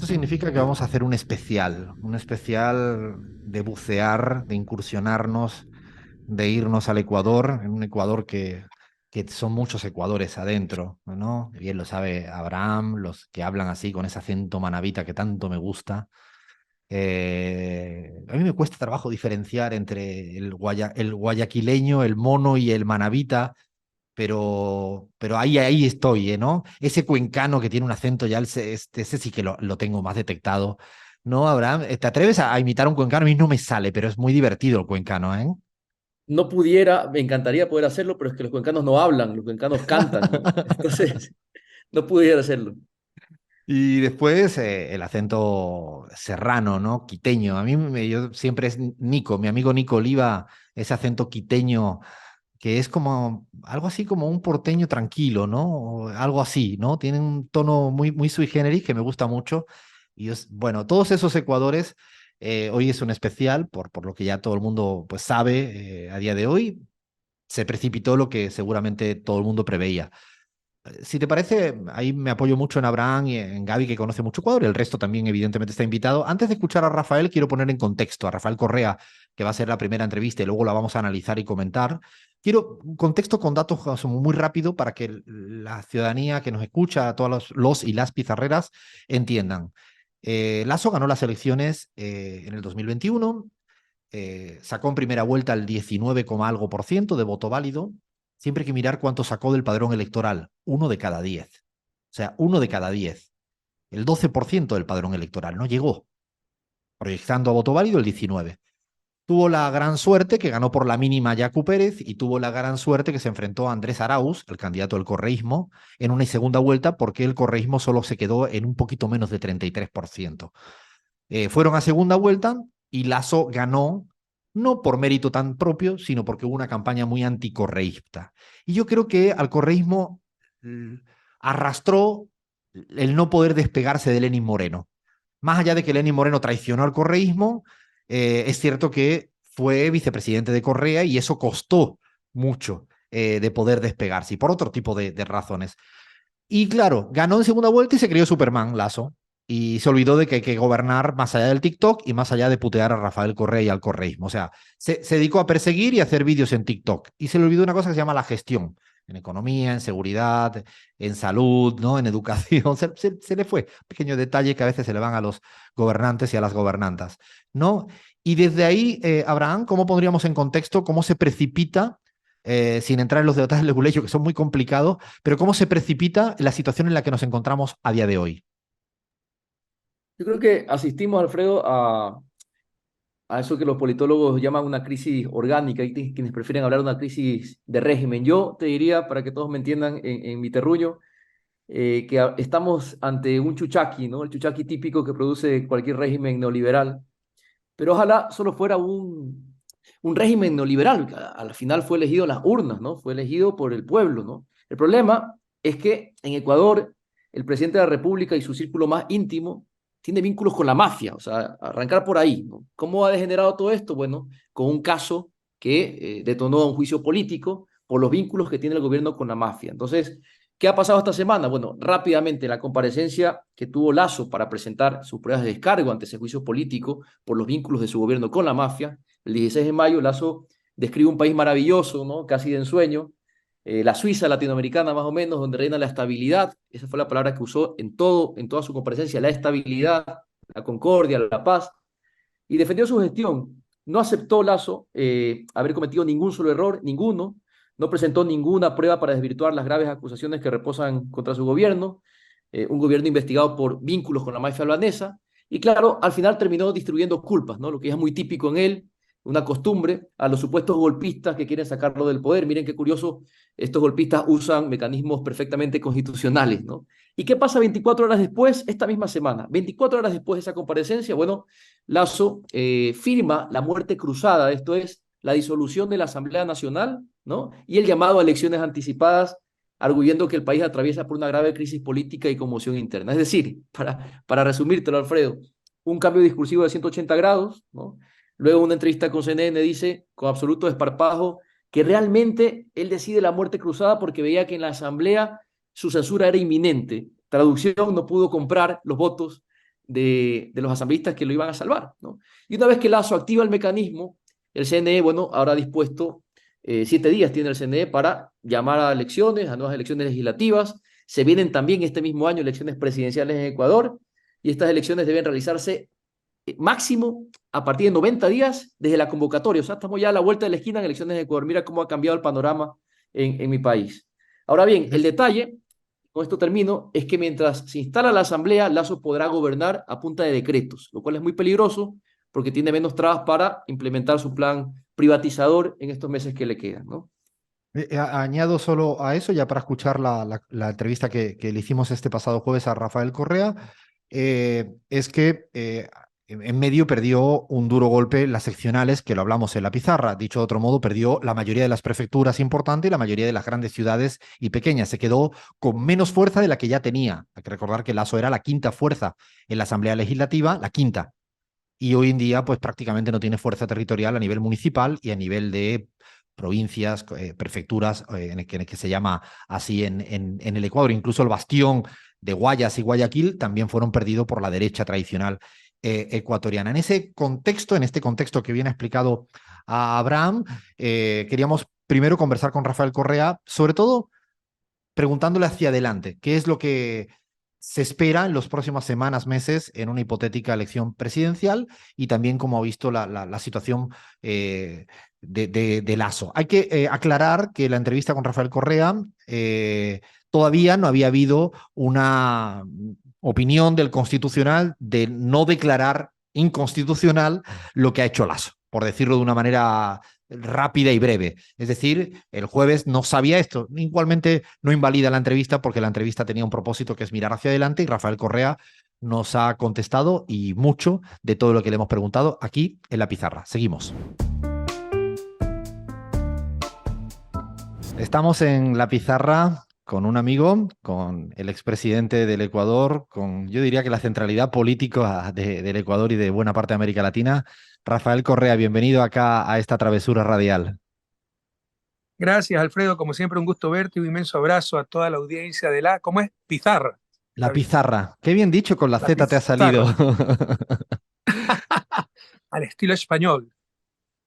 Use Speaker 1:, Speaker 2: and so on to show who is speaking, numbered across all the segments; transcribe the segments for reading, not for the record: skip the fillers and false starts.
Speaker 1: significa que vamos a hacer un especial de bucear, de incursionarnos, de irnos al Ecuador, en un Ecuador que son muchos Ecuadores adentro, ¿no? Bien lo sabe Abraham, los que hablan así con ese acento manabita que tanto me gusta. A mí me cuesta trabajo diferenciar entre el guayaquileño, el mono y el manabita, pero ahí estoy, ¿no? Ese cuencano que tiene un acento ya, ese sí que lo tengo más detectado. ¿No, Abraham? ¿Te atreves a imitar un cuencano? A mí no me sale, pero es muy divertido el cuencano, ¿eh?
Speaker 2: No pudiera, me encantaría poder hacerlo, pero es que los cuencanos no hablan, los cuencanos cantan, ¿no? Entonces, no pudiera hacerlo.
Speaker 1: Y después el acento serrano, ¿no? Quiteño. Yo siempre es Nico, mi amigo Nico Oliva, ese acento quiteño que es como algo así como un porteño tranquilo, ¿no? O algo así, ¿no? Tiene un tono muy sui generis que me gusta mucho. Bueno, todos esos Ecuadores, hoy es un especial, por lo que ya todo el mundo pues sabe a día de hoy, se precipitó lo que seguramente todo el mundo preveía. Si te parece, ahí me apoyo mucho en Abraham y en Gaby, que conoce mucho Ecuador, y el resto también evidentemente está invitado. Antes de escuchar a Rafael, quiero poner en contexto a Rafael Correa, que va a ser la primera entrevista y luego la vamos a analizar y comentar. Quiero un contexto con datos muy rápido para que la ciudadanía que nos escucha, todos los y las pizarreras, entiendan. Lasso ganó las elecciones en el 2021, sacó en primera vuelta el 19, algo por ciento de voto válido. Siempre hay que mirar cuánto sacó del padrón electoral. Uno de cada 10. O sea, uno de cada 10. El 12% del padrón electoral no llegó, proyectando a voto válido el 19. Tuvo la gran suerte que ganó por la mínima Yacu Pérez y tuvo la gran suerte que se enfrentó a Andrés Arauz, el candidato del correísmo, en una segunda vuelta porque el correísmo solo se quedó en un poquito menos de 33%. Fueron a segunda vuelta y Lasso ganó, no por mérito tan propio, sino porque hubo una campaña muy anticorreísta. Y yo creo que al correísmo arrastró el no poder despegarse de Lenín Moreno. Más allá de que Lenín Moreno traicionó al correísmo, es cierto que fue vicepresidente de Correa y eso costó mucho de poder despegarse y por otro tipo de razones. Y claro, ganó en segunda vuelta y se creyó Superman, Lasso. Y se olvidó de que hay que gobernar más allá del TikTok y más allá de putear a Rafael Correa y al correísmo. O sea, se dedicó a perseguir y a hacer vídeos en TikTok. Y se le olvidó una cosa que se llama la gestión. En economía, en seguridad, en salud, ¿no? En educación. Se le fue. Pequeño detalle que a veces se le van a los gobernantes y a las gobernantas, ¿no? Y desde ahí, Abraham, ¿cómo pondríamos en contexto cómo se precipita, sin entrar en los detalles leguleyos que son muy complicados, pero cómo se precipita la situación en la que nos encontramos a día de hoy?
Speaker 2: Yo creo que asistimos, Alfredo, a eso que los politólogos llaman una crisis orgánica. Hay quienes prefieren hablar de una crisis de régimen. Yo te diría, para que todos me entiendan en mi terruño, estamos ante un chuchaqui, ¿no? El chuchaqui típico que produce cualquier régimen neoliberal. Pero ojalá solo fuera un régimen neoliberal, que al final fue elegido en las urnas, ¿no? Fue elegido por el pueblo, ¿no? El problema es que en Ecuador el presidente de la República y su círculo más íntimo tiene vínculos con la mafia, o sea, arrancar por ahí, ¿no? ¿Cómo ha degenerado todo esto? Bueno, con un caso que detonó un juicio político por los vínculos que tiene el gobierno con la mafia. Entonces, ¿qué ha pasado esta semana? Bueno, rápidamente la comparecencia que tuvo Lasso para presentar sus pruebas de descargo ante ese juicio político por los vínculos de su gobierno con la mafia. El 16 de mayo, Lasso describe un país maravilloso, ¿no? Casi de ensueño, la Suiza latinoamericana más o menos, donde reina la estabilidad. Esa fue la palabra que usó en toda su comparecencia, la estabilidad, la concordia, la paz, y defendió su gestión. No aceptó Lasso haber cometido ningún solo error, ninguno. No presentó ninguna prueba para desvirtuar las graves acusaciones que reposan contra su gobierno, un gobierno investigado por vínculos con la mafia albanesa. Y claro, al final terminó distribuyendo culpas, ¿no? Lo que es muy típico en él, una costumbre, a los supuestos golpistas que quieren sacarlo del poder. Miren qué curioso, estos golpistas usan mecanismos perfectamente constitucionales, ¿no? ¿Y qué pasa 24 horas después, esta misma semana? 24 horas después de esa comparecencia, bueno, Lasso firma la muerte cruzada, esto es, la disolución de la Asamblea Nacional, ¿no? Y el llamado a elecciones anticipadas, arguyendo que el país atraviesa por una grave crisis política y conmoción interna. Es decir, para resumírtelo, Alfredo, un cambio discursivo de 180 grados, ¿no? Luego una entrevista con CNN dice, con absoluto desparpajo, que realmente él decide la muerte cruzada porque veía que en la Asamblea su censura era inminente. Traducción, no pudo comprar los votos de los asambleístas que lo iban a salvar, ¿no? Y una vez que Lasso activa el mecanismo, el CNE, bueno, habrá dispuesto 7 días tiene el CNE para llamar a elecciones, a nuevas elecciones legislativas. Se vienen también este mismo año elecciones presidenciales en Ecuador y estas elecciones deben realizarse máximo a partir de 90 días desde la convocatoria. O sea, estamos ya a la vuelta de la esquina en elecciones de Ecuador. Mira cómo ha cambiado el panorama en mi país. Ahora bien, el detalle, con esto termino, es que mientras se instala la asamblea, Lazo podrá gobernar a punta de decretos, lo cual es muy peligroso porque tiene menos trabas para implementar su plan privatizador en estos meses que le quedan, ¿no?
Speaker 1: Añado solo a eso, ya para escuchar la entrevista que le hicimos este pasado jueves a Rafael Correa, es que en medio perdió un duro golpe las seccionales, que lo hablamos en la pizarra. Dicho de otro modo, perdió la mayoría de las prefecturas importantes y la mayoría de las grandes ciudades y pequeñas. Se quedó con menos fuerza de la que ya tenía. Hay que recordar que Lasso era la quinta fuerza en la Asamblea Legislativa, la quinta. Y hoy en día, pues prácticamente no tiene fuerza territorial a nivel municipal y a nivel de provincias, prefecturas, en el que se llama así en el Ecuador. Incluso el bastión de Guayas y Guayaquil también fueron perdidos por la derecha tradicional ecuatoriana. En ese contexto, en este contexto que viene explicado a Abraham, queríamos primero conversar con Rafael Correa, sobre todo preguntándole hacia adelante, qué es lo que se espera en las próximas semanas, meses, en una hipotética elección presidencial y también cómo ha visto la situación de Lasso. Hay que aclarar que la entrevista con Rafael Correa todavía no había habido una opinión del Constitucional de no declarar inconstitucional lo que ha hecho Lasso, por decirlo de una manera rápida y breve. Es decir, el jueves no sabía esto. Igualmente no invalida la entrevista porque la entrevista tenía un propósito que es mirar hacia adelante y Rafael Correa nos ha contestado y mucho de todo lo que le hemos preguntado aquí en la pizarra. Seguimos. Estamos en la pizarra con un amigo, con el expresidente del Ecuador, con yo diría que la centralidad política del Ecuador y de buena parte de América Latina. Rafael Correa, bienvenido acá a esta travesura radial.
Speaker 3: Gracias, Alfredo. Como siempre, un gusto verte y un inmenso abrazo a toda la audiencia de ¿cómo es? Pizarra.
Speaker 1: La
Speaker 3: Está bien.
Speaker 1: pizarra. Qué bien dicho, con la
Speaker 3: La
Speaker 1: Z te ha salido.
Speaker 3: pizarra. Al estilo español.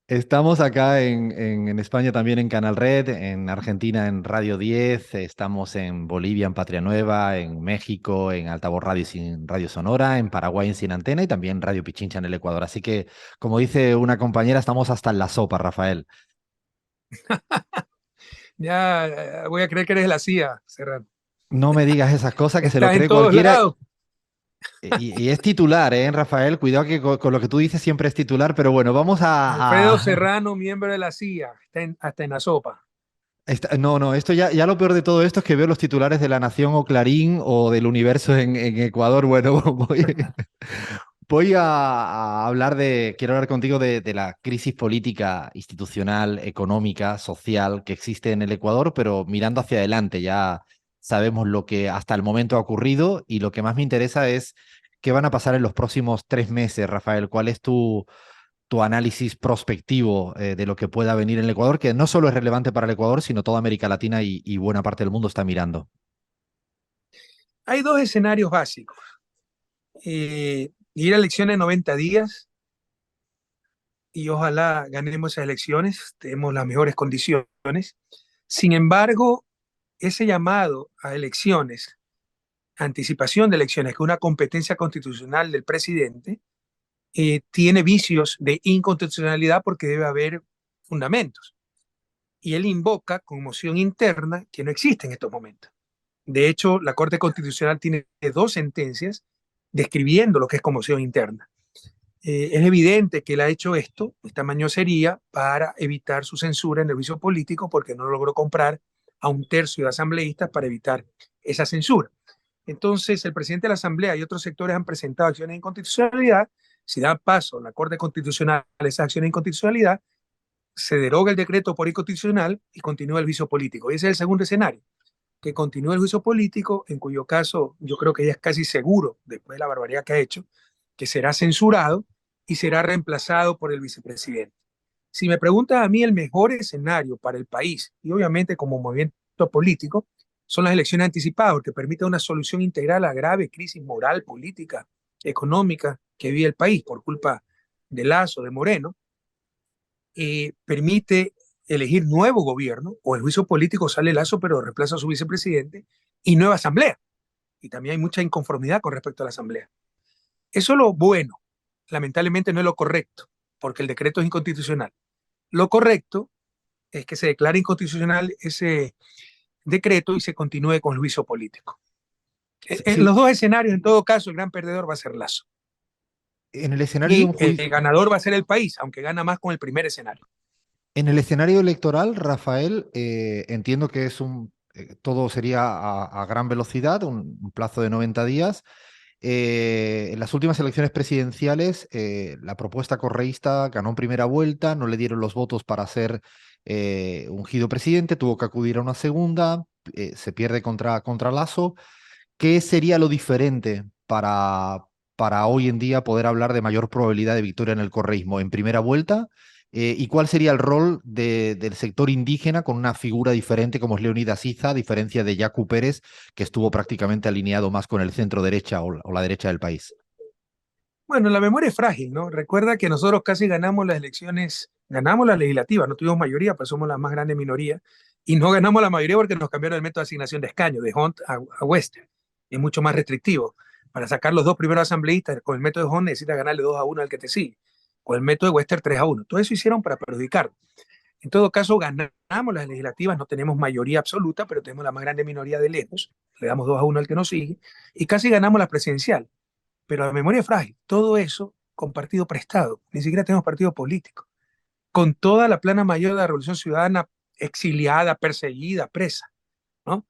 Speaker 1: Estamos acá en España también en Canal Red, en Argentina en Radio 10, estamos en Bolivia en Patria Nueva, en México en Altavoz Radio Sin Radio Sonora, en Paraguay en Sin Antena y también Radio Pichincha en el Ecuador. Así que, como dice una compañera, estamos hasta en la sopa, Rafael.
Speaker 3: Ya voy a creer que eres de la CIA, Serrano.
Speaker 1: No me digas esas cosas que se lo
Speaker 3: Estás en
Speaker 1: cree
Speaker 3: todos
Speaker 1: cualquiera.
Speaker 3: lados.
Speaker 1: Y es titular, Rafael? Cuidado que con lo que tú dices siempre es titular, pero bueno, vamos
Speaker 3: Alfredo
Speaker 1: a...
Speaker 3: Serrano, miembro de la CIA. Hasta en la sopa.
Speaker 1: No, esto ya lo peor de todo esto es que veo los titulares de La Nación o Clarín o del Universo en Ecuador. Bueno, voy a hablar quiero hablar contigo de la crisis política, institucional, económica, social que existe en el Ecuador, pero mirando hacia adelante. Ya sabemos lo que hasta el momento ha ocurrido y lo que más me interesa es qué van a pasar en los próximos 3 meses, Rafael. ¿Cuál es tu análisis prospectivo de lo que pueda venir en el Ecuador, que no solo es relevante para el Ecuador, sino toda América Latina y buena parte del mundo está mirando?
Speaker 3: Hay dos escenarios básicos. Ir a elecciones en 90 días y ojalá ganemos esas elecciones, tenemos las mejores condiciones. Sin embargo, ese llamado a elecciones, anticipación de elecciones, que es una competencia constitucional del presidente, tiene vicios de inconstitucionalidad porque debe haber fundamentos. Y él invoca conmoción interna que no existe en estos momentos. De hecho, la Corte Constitucional tiene dos sentencias describiendo lo que es conmoción interna. Es evidente que él ha hecho esto, esta mañosería, para evitar su censura en el juicio político porque no logró comprar a un tercio de asambleístas para evitar esa censura. Entonces, el presidente de la Asamblea y otros sectores han presentado acciones de inconstitucionalidad. Si da paso a la Corte Constitucional a esas acciones de inconstitucionalidad, se deroga el decreto por inconstitucional y continúa el juicio político. Y ese es el segundo escenario, que continúe el juicio político, en cuyo caso yo creo que ya es casi seguro, después de la barbaridad que ha hecho, que será censurado y será reemplazado por el vicepresidente. Si me preguntas a mí el mejor escenario para el país, y obviamente como movimiento político, son las elecciones anticipadas, que permiten una solución integral a la grave crisis moral, política económica que vive el país por culpa de Lasso, de Moreno, permite elegir nuevo gobierno, o el juicio político sale Lasso, pero reemplaza a su vicepresidente, y nueva asamblea. Y también hay mucha inconformidad con respecto a la asamblea. Eso es lo bueno. Lamentablemente no es lo correcto, porque el decreto es inconstitucional. Lo correcto es que se declare inconstitucional ese decreto y se continúe con el juicio político. En
Speaker 1: Sí,
Speaker 3: los dos escenarios, en todo caso, el gran perdedor va a ser Lasso.
Speaker 1: en el escenario de
Speaker 3: Y
Speaker 1: un
Speaker 3: el
Speaker 1: juicio.
Speaker 3: ganador va a ser el país, aunque gana más con el primer escenario.
Speaker 1: En el escenario electoral, Rafael, entiendo que todo sería a gran velocidad, un plazo de 90 días. En las últimas elecciones presidenciales, la propuesta correísta ganó en primera vuelta, no le dieron los votos para ser ungido presidente, tuvo que acudir a una segunda, se pierde contra Lasso. ¿Qué sería lo diferente para hoy en día poder hablar de mayor probabilidad de victoria en el correísmo en primera vuelta? ¿Y cuál sería el rol del sector indígena con una figura diferente como es Leonidas Iza, a diferencia de Yacu Pérez, que estuvo prácticamente alineado más con el centro derecha o la derecha del país?
Speaker 3: Bueno, la memoria es frágil, ¿no? Recuerda que nosotros casi ganamos las elecciones, ganamos las legislativas, no tuvimos mayoría, pues somos la más grande minoría, y no ganamos la mayoría porque nos cambiaron el método de asignación de escaño, de Hunt a Western. Es mucho más restrictivo. Para sacar los dos primeros asambleístas, con el método de Hunt necesitas ganarle 2-1 al que te sigue. Con el método de Western 3-1. Todo eso hicieron para perjudicar. En todo caso, ganamos las legislativas, no tenemos mayoría absoluta, pero tenemos la más grande minoría de lejos. Le damos 2-1 al que nos sigue, y casi ganamos la presidencial. Pero la memoria es frágil. Todo eso con partido prestado. Ni siquiera tenemos partido político. Con toda la plana mayor de la Revolución Ciudadana exiliada, perseguida, presa, ¿no?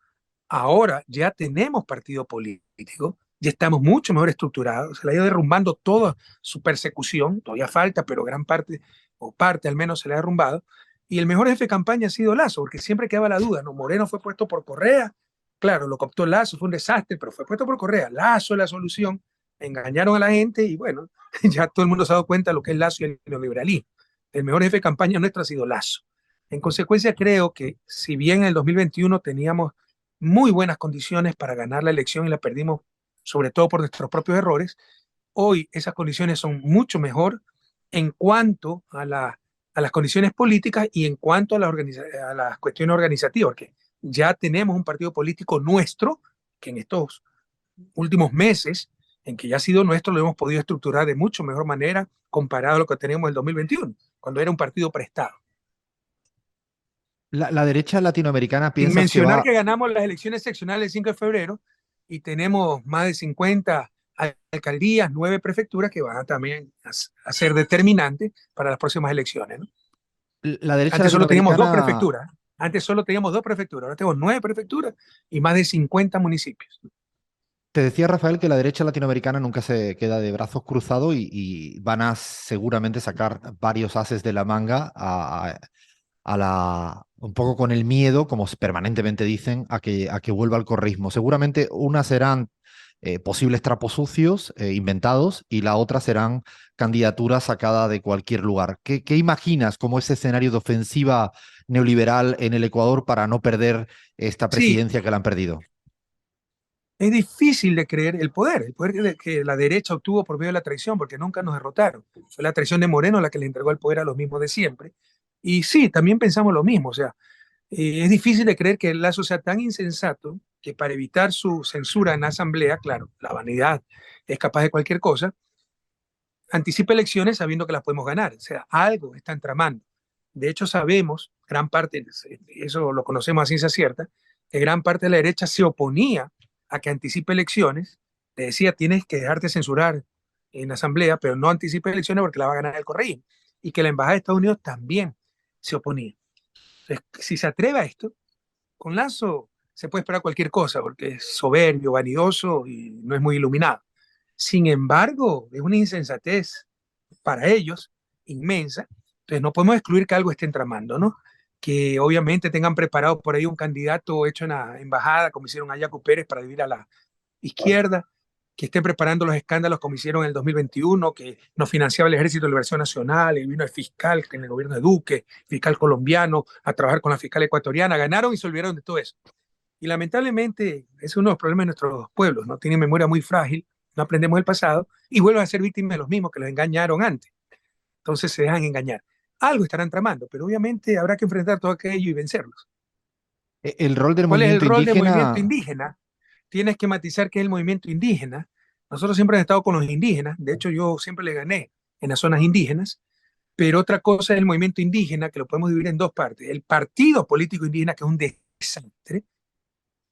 Speaker 3: Ahora ya tenemos partido político, ya estamos mucho mejor estructurados, se le ha ido derrumbando toda su persecución, todavía falta, pero gran parte, o parte al menos, se le ha derrumbado. Y el mejor jefe de campaña ha sido Lasso, porque siempre quedaba la duda, ¿no? Moreno fue puesto por Correa, claro, lo cooptó Lasso, fue un desastre, pero fue puesto por Correa. Lasso es la solución, engañaron a la gente y bueno, ya todo el mundo se ha dado cuenta de lo que es Lasso y el neoliberalismo. El mejor jefe de campaña nuestro ha sido Lasso. En consecuencia, creo que si bien en el 2021 teníamos muy buenas condiciones para ganar la elección y la perdimos sobre todo por nuestros propios errores, hoy esas condiciones son mucho mejor en cuanto a las condiciones políticas y en cuanto a las cuestiones organizativas, porque ya tenemos un partido político nuestro que en estos últimos meses, en que ya ha sido nuestro, lo hemos podido estructurar de mucho mejor manera comparado a lo que teníamos en el 2021, cuando era un partido prestado.
Speaker 1: La derecha latinoamericana
Speaker 3: Sin
Speaker 1: piensas que
Speaker 3: mencionar
Speaker 1: va.
Speaker 3: que ganamos las elecciones seccionales el 5 de febrero y tenemos más de 50 alcaldías, 9 prefecturas que van a también a ser determinantes para las próximas elecciones, ¿no?
Speaker 1: La derecha
Speaker 3: Antes solo teníamos dos
Speaker 1: latinoamericana.
Speaker 3: prefecturas. Antes solo teníamos dos prefecturas, ahora tenemos 9 prefecturas y más de 50 municipios.
Speaker 1: Te decía Rafael que la derecha latinoamericana nunca se queda de brazos cruzados y van a seguramente sacar varios ases de la manga un poco con el miedo, como permanentemente dicen, a que vuelva al correísmo. Seguramente unas serán posibles trapos sucios inventados y la otra serán candidaturas sacadas de cualquier lugar. ¿Qué imaginas como ese escenario de ofensiva neoliberal en el Ecuador para no perder esta
Speaker 3: Sí,
Speaker 1: presidencia que la han perdido?
Speaker 3: es difícil de creer el poder que la derecha obtuvo por medio de la traición, porque nunca nos derrotaron. Fue la traición de Moreno la que le entregó el poder a los mismos de siempre. Y sí, también pensamos lo mismo, o sea, es difícil de creer que el Lazo sea tan insensato que para evitar su censura en la asamblea, claro, la vanidad es capaz de cualquier cosa, anticipa elecciones sabiendo que las podemos ganar. O sea, algo está tramando. De hecho, sabemos, gran parte, eso lo conocemos a ciencia cierta, que gran parte de la derecha se oponía a que anticipe elecciones. Te decía, tienes que dejarte censurar en la asamblea, pero no anticipe elecciones porque la va a ganar el correísmo. Y que la embajada de Estados Unidos también se oponía. Entonces, si se atreve a esto, con Lazo se puede esperar cualquier cosa porque es soberbio, vanidoso y no es muy iluminado. Sin embargo, es una insensatez para ellos inmensa. Entonces no podemos excluir que algo estén tramando, ¿no? Que obviamente tengan preparado por ahí un candidato hecho en la embajada, como hicieron a Yacu Pérez para dividir a la izquierda, que estén preparando los escándalos como hicieron en el 2021, que nos financiaba el Ejército de Liberación Nacional, y vino el fiscal en el gobierno de Duque, fiscal colombiano, a trabajar con la fiscal ecuatoriana, ganaron y se olvidaron de todo eso. Y lamentablemente ese es uno de los problemas de nuestros pueblos, ¿no? Tienen memoria muy frágil no aprendemos del pasado y vuelven a ser víctimas de los mismos que los engañaron antes. Entonces se dejan engañar. Algo estarán tramando, pero obviamente habrá que enfrentar todo aquello y vencerlos.
Speaker 1: El rol del
Speaker 3: ¿Cuál es el
Speaker 1: movimiento
Speaker 3: rol del movimiento
Speaker 1: indígena.
Speaker 3: indígena? Tienes que matizar qué es el movimiento indígena. Nosotros siempre hemos estado con los indígenas, de hecho yo siempre le gané en las zonas indígenas, pero otra cosa es el movimiento indígena, que lo podemos dividir en dos partes. El partido político indígena, que es un desastre.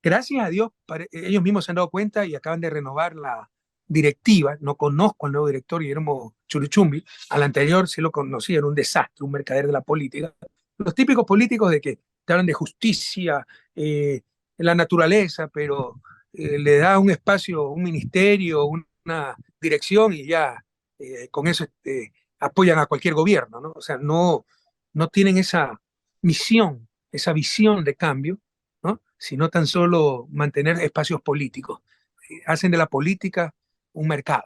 Speaker 3: Gracias a Dios, ellos mismos se han dado cuenta y acaban de renovar la directiva. No conozco al nuevo director, Guillermo Churuchumbi. Al anterior sí lo conocí, era un desastre, un mercader de la política. Los típicos políticos de que te hablan de justicia, la naturaleza, pero le da un espacio, un ministerio, una dirección y ya con eso apoyan a cualquier gobierno, ¿no? O sea, no tienen esa misión, esa visión de cambio, ¿no? Sino tan solo mantener espacios políticos. Hacen de la política un mercado.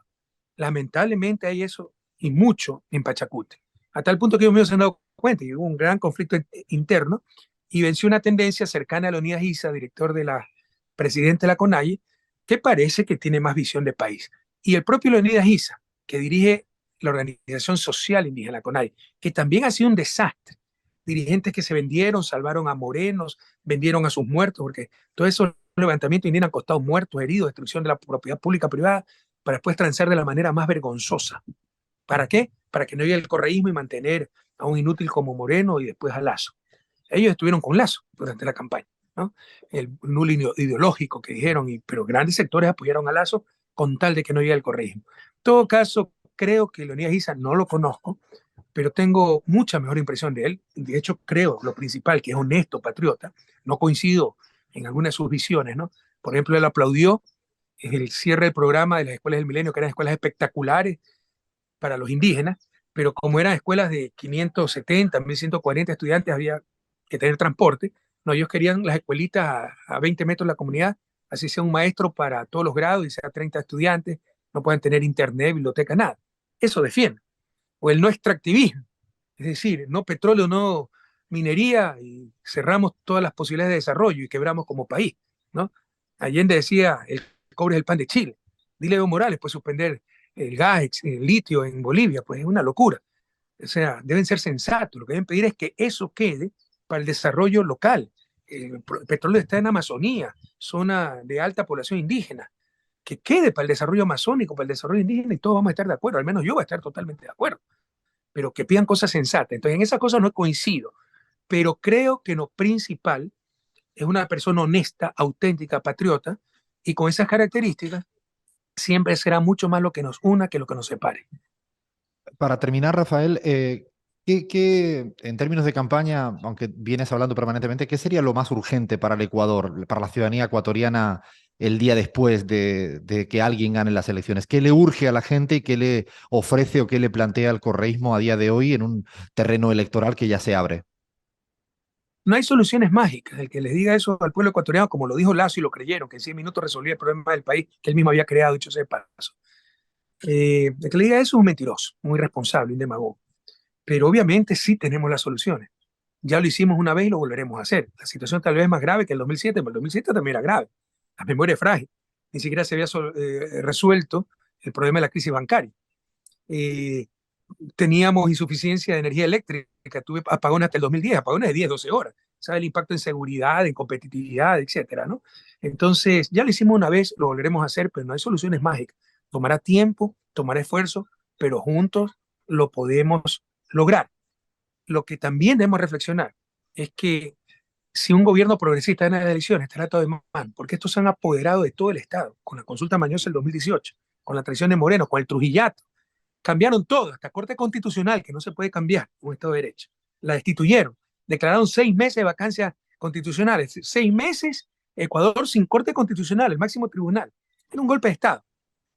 Speaker 3: Lamentablemente hay eso y mucho en Pachacute. A tal punto que ellos mismos se han dado cuenta y hubo un gran conflicto interno y venció una tendencia cercana a Leonidas Issa, director de la presidente de la CONAIE, que parece que tiene más visión de país. Y el propio Leonidas Issa, que dirige la organización social indígena, la CONAIE, que también ha sido un desastre. Dirigentes que se vendieron, salvaron a morenos, vendieron a sus muertos, porque todos esos levantamientos indígenas han costado muertos, heridos, destrucción de la propiedad pública privada, para después transar de la manera más vergonzosa. ¿Para qué? Para que no haya el correísmo y mantener a un inútil como Moreno y después a Lazo. Ellos estuvieron con Lazo durante la campaña, ¿no? El nulo ideológico que dijeron, pero grandes sectores apoyaron a Lazo con tal de que no llegue el correísmo. En todo caso, creo que Leonidas Issa no lo conozco, pero tengo mucha mejor impresión de él. De hecho, creo lo principal, que es honesto, patriota. No coincido en algunas de sus visiones, ¿no? Por ejemplo, él aplaudió el cierre del programa de las escuelas del milenio, que eran escuelas espectaculares para los indígenas, pero como eran escuelas de 570, 1140 estudiantes, había que tener transporte. No, ellos querían las escuelitas a 20 metros de la comunidad, así sea un maestro para todos los grados y sea 30 estudiantes, no pueden tener internet, biblioteca, nada. Eso defiende. O el no extractivismo, es decir, no petróleo, no minería, y cerramos todas las posibilidades de desarrollo y quebramos como país, ¿no? Allende decía, el cobre es el pan de Chile. Dile a Evo Morales, pues suspender el gas, el litio en Bolivia, pues es una locura. O sea, deben ser sensatos. Lo que deben pedir es que eso quede para el desarrollo local. El petróleo está en Amazonía, zona de alta población indígena. Que quede para el desarrollo amazónico, para el desarrollo indígena y todos vamos a estar de acuerdo. Al menos yo voy a estar totalmente de acuerdo. Pero que pidan cosas sensatas. Entonces, en esas cosas no coincido. Pero creo que lo principal es una persona honesta, auténtica, patriota, y con esas características siempre será mucho más lo que nos una que lo que nos separe.
Speaker 1: Para terminar, Rafael, en términos de campaña, aunque vienes hablando permanentemente, qué sería lo más urgente para el Ecuador, para la ciudadanía ecuatoriana el día después de que alguien gane las elecciones? ¿Qué le urge a la gente y qué le ofrece o qué le plantea el correísmo a día de hoy en un terreno electoral que ya se abre?
Speaker 3: No hay soluciones mágicas. El que les diga eso al pueblo ecuatoriano, como lo dijo Lazo y lo creyeron, que en 100 minutos resolvía el problema del país que él mismo había creado, dicho sea de paso. El que le diga eso es un mentiroso, muy irresponsable, un demagogo. Pero obviamente sí tenemos las soluciones. Ya lo hicimos una vez y lo volveremos a hacer. La situación tal vez es más grave que el 2007, pero el 2007 también era grave. La memoria es frágil. Ni siquiera se había resuelto el problema de la crisis bancaria. Teníamos insuficiencia de energía eléctrica, tuve apagones hasta el 2010, apagones de 10, 12 horas. ¿Sabe el impacto en seguridad, en competitividad, etcétera, ¿no? Entonces, ya lo hicimos una vez, lo volveremos a hacer, pero no hay soluciones mágicas. Tomará tiempo, tomará esfuerzo, pero juntos lo podemos lograr. Lo que también debemos reflexionar es que si un gobierno progresista gana las elecciones, estará todo de mano, porque estos se han apoderado de todo el Estado, con la consulta mañosa del 2018, con la traición de Moreno, con el Trujillato. Cambiaron todo, hasta Corte Constitucional, que no se puede cambiar un Estado de Derecho. La destituyeron, declararon 6 meses de vacancias constitucionales. 6 meses, Ecuador sin Corte Constitucional, el máximo tribunal. Era un golpe de Estado.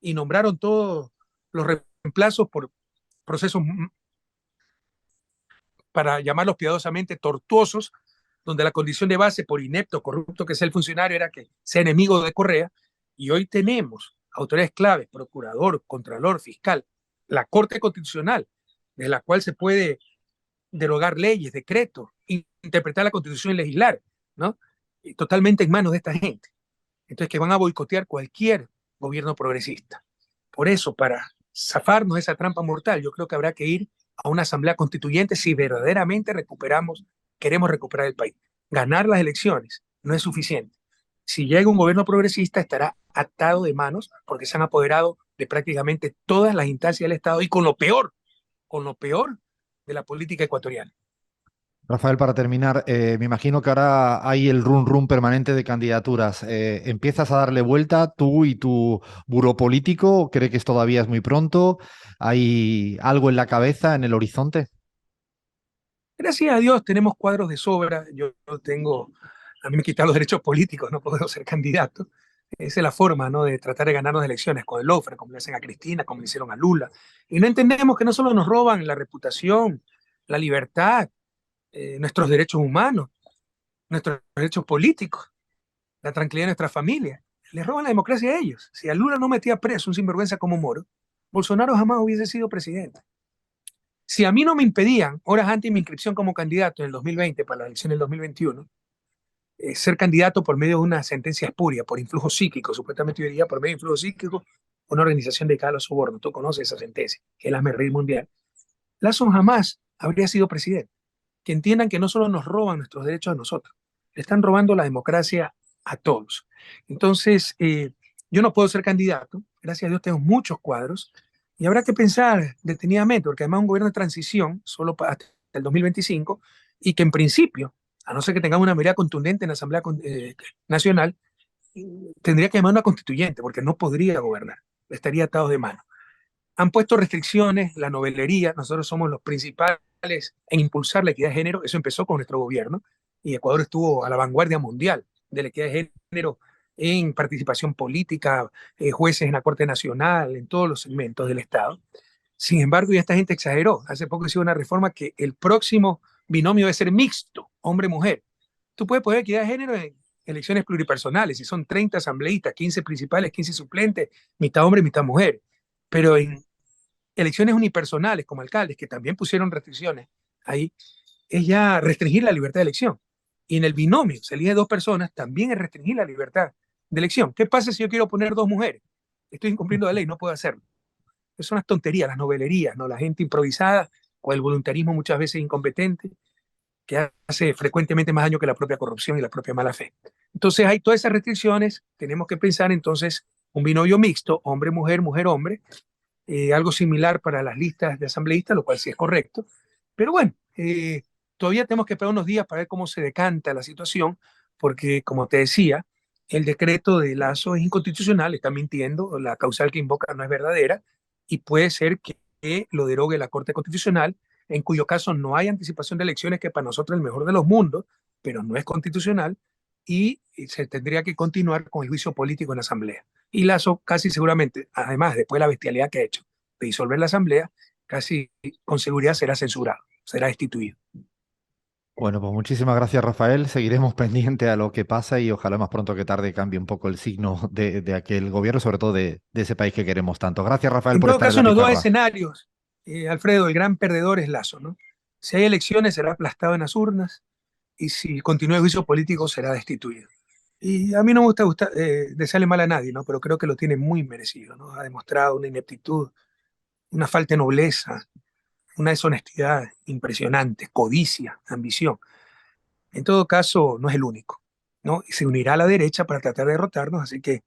Speaker 3: Y nombraron todos los reemplazos por procesos, para llamarlos piadosamente, tortuosos, donde la condición de base, por inepto, corrupto que sea el funcionario, era que sea enemigo de Correa. Y hoy tenemos autoridades claves, procurador, contralor, fiscal, la Corte Constitucional, de la cual se puede derogar leyes, decretos, interpretar la Constitución y legislar, ¿no? Y totalmente en manos de esta gente. Entonces, que van a boicotear cualquier gobierno progresista. Por eso, para zafarnos de esa trampa mortal, yo creo que habrá que ir a una asamblea constituyente si verdaderamente queremos recuperar el país. Ganar las elecciones no es suficiente. Si llega un gobierno progresista, estará atado de manos porque se han apoderado de prácticamente todas las instancias del Estado y con lo peor de la política ecuatoriana.
Speaker 1: Rafael, para terminar, me imagino que ahora hay el run run permanente de candidaturas. ¿Empiezas a darle vuelta tú y tu buró político? ¿Cree que todavía es muy pronto? ¿Hay algo en la cabeza, en el horizonte?
Speaker 3: Gracias a Dios tenemos cuadros de sobra. A mí me quitan los derechos políticos, no puedo ser candidato. Esa es la forma, ¿no?, de tratar de ganarnos elecciones con el ofre, como le hacen a Cristina, como le hicieron a Lula. Y no entendemos que no solo nos roban la reputación, la libertad, nuestros derechos humanos, nuestros derechos políticos, la tranquilidad de nuestra familia. Les roban la democracia a ellos. Si a Lula no metía preso un sinvergüenza como Moro, Bolsonaro jamás hubiese sido presidente. Si a mí no me impedían, horas antes de mi inscripción como candidato en el 2020, para la elección del 2021, ser candidato por medio de una sentencia espuria, por influjo psíquico, supuestamente yo diría por medio de influjo psíquico, una organización dedicada a los sobornos. Tú conoces esa sentencia, que es la Merreír Mundial. Lazo jamás habría sido presidente. Que entiendan que no solo nos roban nuestros derechos a nosotros, le están robando la democracia a todos. Entonces, yo no puedo ser candidato, gracias a Dios tengo muchos cuadros, y habrá que pensar detenidamente, porque además es un gobierno de transición, hasta el 2025, y que en principio, a no ser que tengamos una mayoría contundente en la Asamblea Nacional, tendría que llamar una constituyente, porque no podría gobernar, estaría atado de mano. Han puesto restricciones, la novelería, nosotros somos los principales en impulsar la equidad de género, eso empezó con nuestro gobierno, y Ecuador estuvo a la vanguardia mundial de la equidad de género en participación política, jueces en la Corte Nacional, en todos los segmentos del Estado. Sin embargo, ya esta gente exageró. Hace poco hizo una reforma que el próximo binomio debe ser mixto, hombre-mujer. Tú puedes poner equidad de género en elecciones pluripersonales, si son 30 asambleístas, 15 principales, 15 suplentes, mitad hombre, mitad mujer. Pero en elecciones unipersonales como alcaldes, que también pusieron restricciones ahí, es ya restringir la libertad de elección. Y en el binomio, se elige dos personas, también es restringir la libertad de elección. ¿Qué pasa si yo quiero poner dos mujeres? Estoy incumpliendo la ley, no puedo hacerlo. Esas son las tonterías, las novelerías, ¿no? La gente improvisada o el voluntarismo muchas veces incompetente, que hace frecuentemente más daño que la propia corrupción y la propia mala fe. Entonces hay todas esas restricciones, tenemos que pensar entonces un binomio mixto, hombre-mujer, mujer-hombre, algo similar para las listas de asambleístas, lo cual sí es correcto. Pero bueno, todavía tenemos que esperar unos días para ver cómo se decanta la situación, porque como te decía, el decreto de Lazo es inconstitucional, está mintiendo, la causal que invoca no es verdadera, y puede ser que lo derogue la Corte Constitucional, en cuyo caso no hay anticipación de elecciones, que para nosotros es el mejor de los mundos, pero no es constitucional, y se tendría que continuar con el juicio político en la Asamblea. Y Lazo casi seguramente, además, después de la bestialidad que ha hecho de disolver la Asamblea, casi con seguridad será censurado, será destituido.
Speaker 1: Bueno, pues muchísimas gracias, Rafael. Seguiremos pendiente a lo que pasa y ojalá más pronto que tarde cambie un poco el signo de aquel gobierno, sobre todo de ese país que queremos tanto. Gracias, Rafael,
Speaker 3: En
Speaker 1: por
Speaker 3: todo
Speaker 1: estar en
Speaker 3: caso,
Speaker 1: la
Speaker 3: en los dos
Speaker 1: pizarra.
Speaker 3: escenarios, Alfredo, el gran perdedor es Lazo, ¿no? Si hay elecciones, será aplastado en las urnas, y si continúa el juicio político, será destituido. Y a mí no me gusta desearle mal a nadie, ¿no? Pero creo que lo tiene muy merecido, ¿no? Ha demostrado una ineptitud, una falta de nobleza, una deshonestidad impresionante, codicia, ambición. En todo caso, no es el único, ¿no? Y se unirá a la derecha para tratar de derrotarnos, así que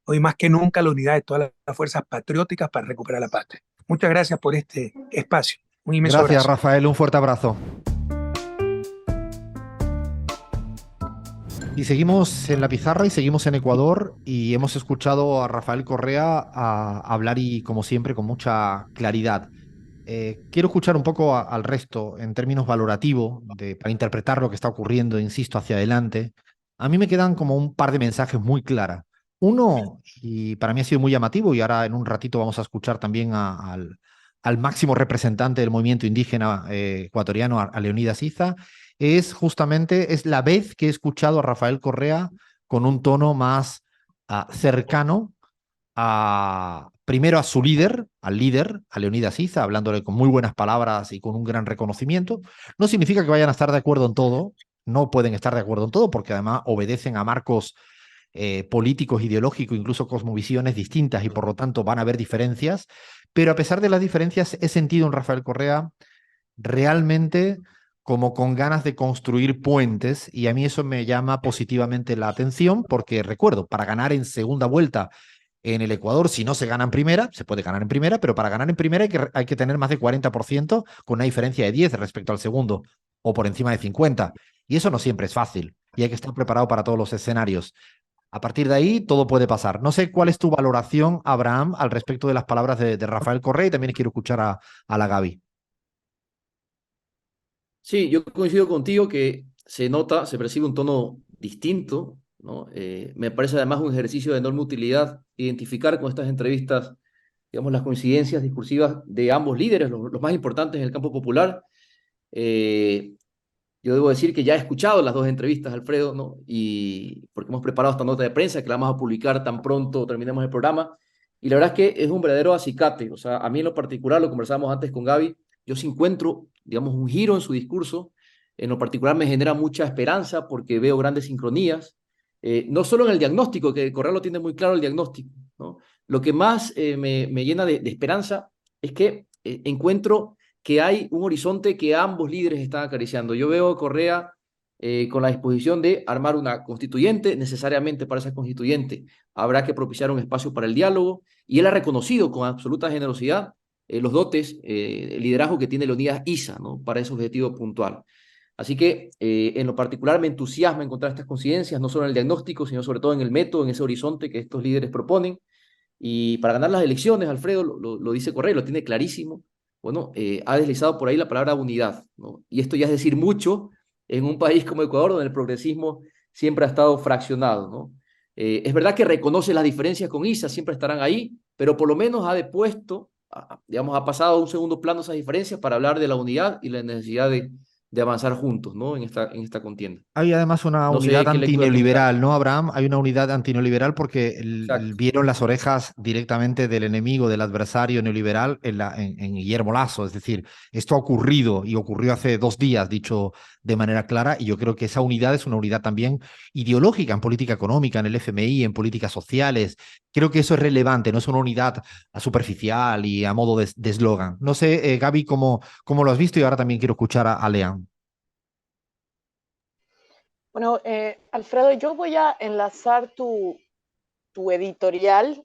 Speaker 3: hoy más que nunca la unidad de todas las fuerzas patrióticas para recuperar la patria. Muchas gracias por este espacio. Un inmenso
Speaker 1: Gracias,
Speaker 3: abrazo.
Speaker 1: Rafael. Un fuerte abrazo. Y seguimos en la pizarra y seguimos en Ecuador y hemos escuchado a Rafael Correa hablar y, como siempre, con mucha claridad. Quiero escuchar un poco al resto en términos valorativos para interpretar lo que está ocurriendo, insisto, hacia adelante. A mí me quedan como un par de mensajes muy claros. Uno, y para mí ha sido muy llamativo, y ahora en un ratito vamos a escuchar también al máximo representante del movimiento indígena ecuatoriano, a Leonidas Iza, es la vez que he escuchado a Rafael Correa con un tono más cercano primero a su líder, a Leonidas Iza, hablándole con muy buenas palabras y con un gran reconocimiento. No significa que vayan a estar de acuerdo en todo, no pueden estar de acuerdo en todo, porque además obedecen a marcos políticos, ideológicos, incluso cosmovisiones distintas y por lo tanto van a haber diferencias, pero a pesar de las diferencias he sentido en Rafael Correa realmente como con ganas de construir puentes y a mí eso me llama positivamente la atención porque recuerdo, para ganar en segunda vuelta en el Ecuador, si no se gana en primera, se puede ganar en primera, pero para ganar en primera hay que tener más de 40% con una diferencia de 10 respecto al segundo o por encima de 50. Y eso no siempre es fácil y hay que estar preparado para todos los escenarios. A partir de ahí, todo puede pasar. No sé cuál es tu valoración, Abraham, al respecto de las palabras de Rafael Correa y también quiero escuchar a la Gaby.
Speaker 2: Sí, yo coincido contigo que se nota, se percibe un tono distinto, ¿no? Me parece además un ejercicio de enorme utilidad identificar con estas entrevistas, digamos, las coincidencias discursivas de ambos líderes, los más importantes en el campo popular. Eh, yo debo decir que ya he escuchado las dos entrevistas, Alfredo, ¿no? Y porque hemos preparado esta nota de prensa que la vamos a publicar tan pronto terminemos el programa. Y la verdad es que es un verdadero acicate. O sea, a mí en lo particular, lo conversábamos antes con Gaby, yo sí encuentro, digamos, un giro en su discurso. En lo particular me genera mucha esperanza porque veo grandes sincronías. No solo en el diagnóstico, que Correa lo tiene muy claro el diagnóstico, ¿no? Lo que más me llena de esperanza es que encuentro que hay un horizonte que ambos líderes están acariciando. Yo veo a Correa con la disposición de armar una constituyente, necesariamente para esa constituyente habrá que propiciar un espacio para el diálogo, y él ha reconocido con absoluta generosidad los dotes, el liderazgo que tiene Leonidas Issa, ¿no? Para ese objetivo puntual. Así que en lo particular me entusiasma encontrar estas coincidencias, no solo en el diagnóstico, sino sobre todo en el método, en ese horizonte que estos líderes proponen. Y para ganar las elecciones, Alfredo lo dice Correa, lo tiene clarísimo. Bueno, ha deslizado por ahí la palabra unidad, ¿no? Y esto ya es decir mucho en un país como Ecuador, donde el progresismo siempre ha estado fraccionado, ¿no? Es verdad que reconoce las diferencias con ISA, siempre estarán ahí, pero por lo menos ha depuesto, digamos, ha pasado a un segundo plano esas diferencias para hablar de la unidad y la necesidad de avanzar juntos, ¿no? En esta contienda.
Speaker 1: Hay además una
Speaker 2: No
Speaker 1: unidad
Speaker 2: sé qué lectura tienes.
Speaker 1: antineoliberal, ¿no, Abraham? Hay una unidad antineoliberal porque
Speaker 2: Exacto.
Speaker 1: vieron las orejas directamente del enemigo, del adversario neoliberal en Guillermo Lasso. Es decir, esto ha ocurrido y ocurrió hace 2 días, dicho de manera clara, y yo creo que esa unidad es una unidad también ideológica en política económica, en el FMI, en políticas sociales. Creo que eso es relevante, no es una unidad superficial y a modo de eslogan. No sé, Gaby, cómo lo has visto y ahora también quiero escuchar a Lean.
Speaker 4: Bueno, Alfredo, yo voy a enlazar tu editorial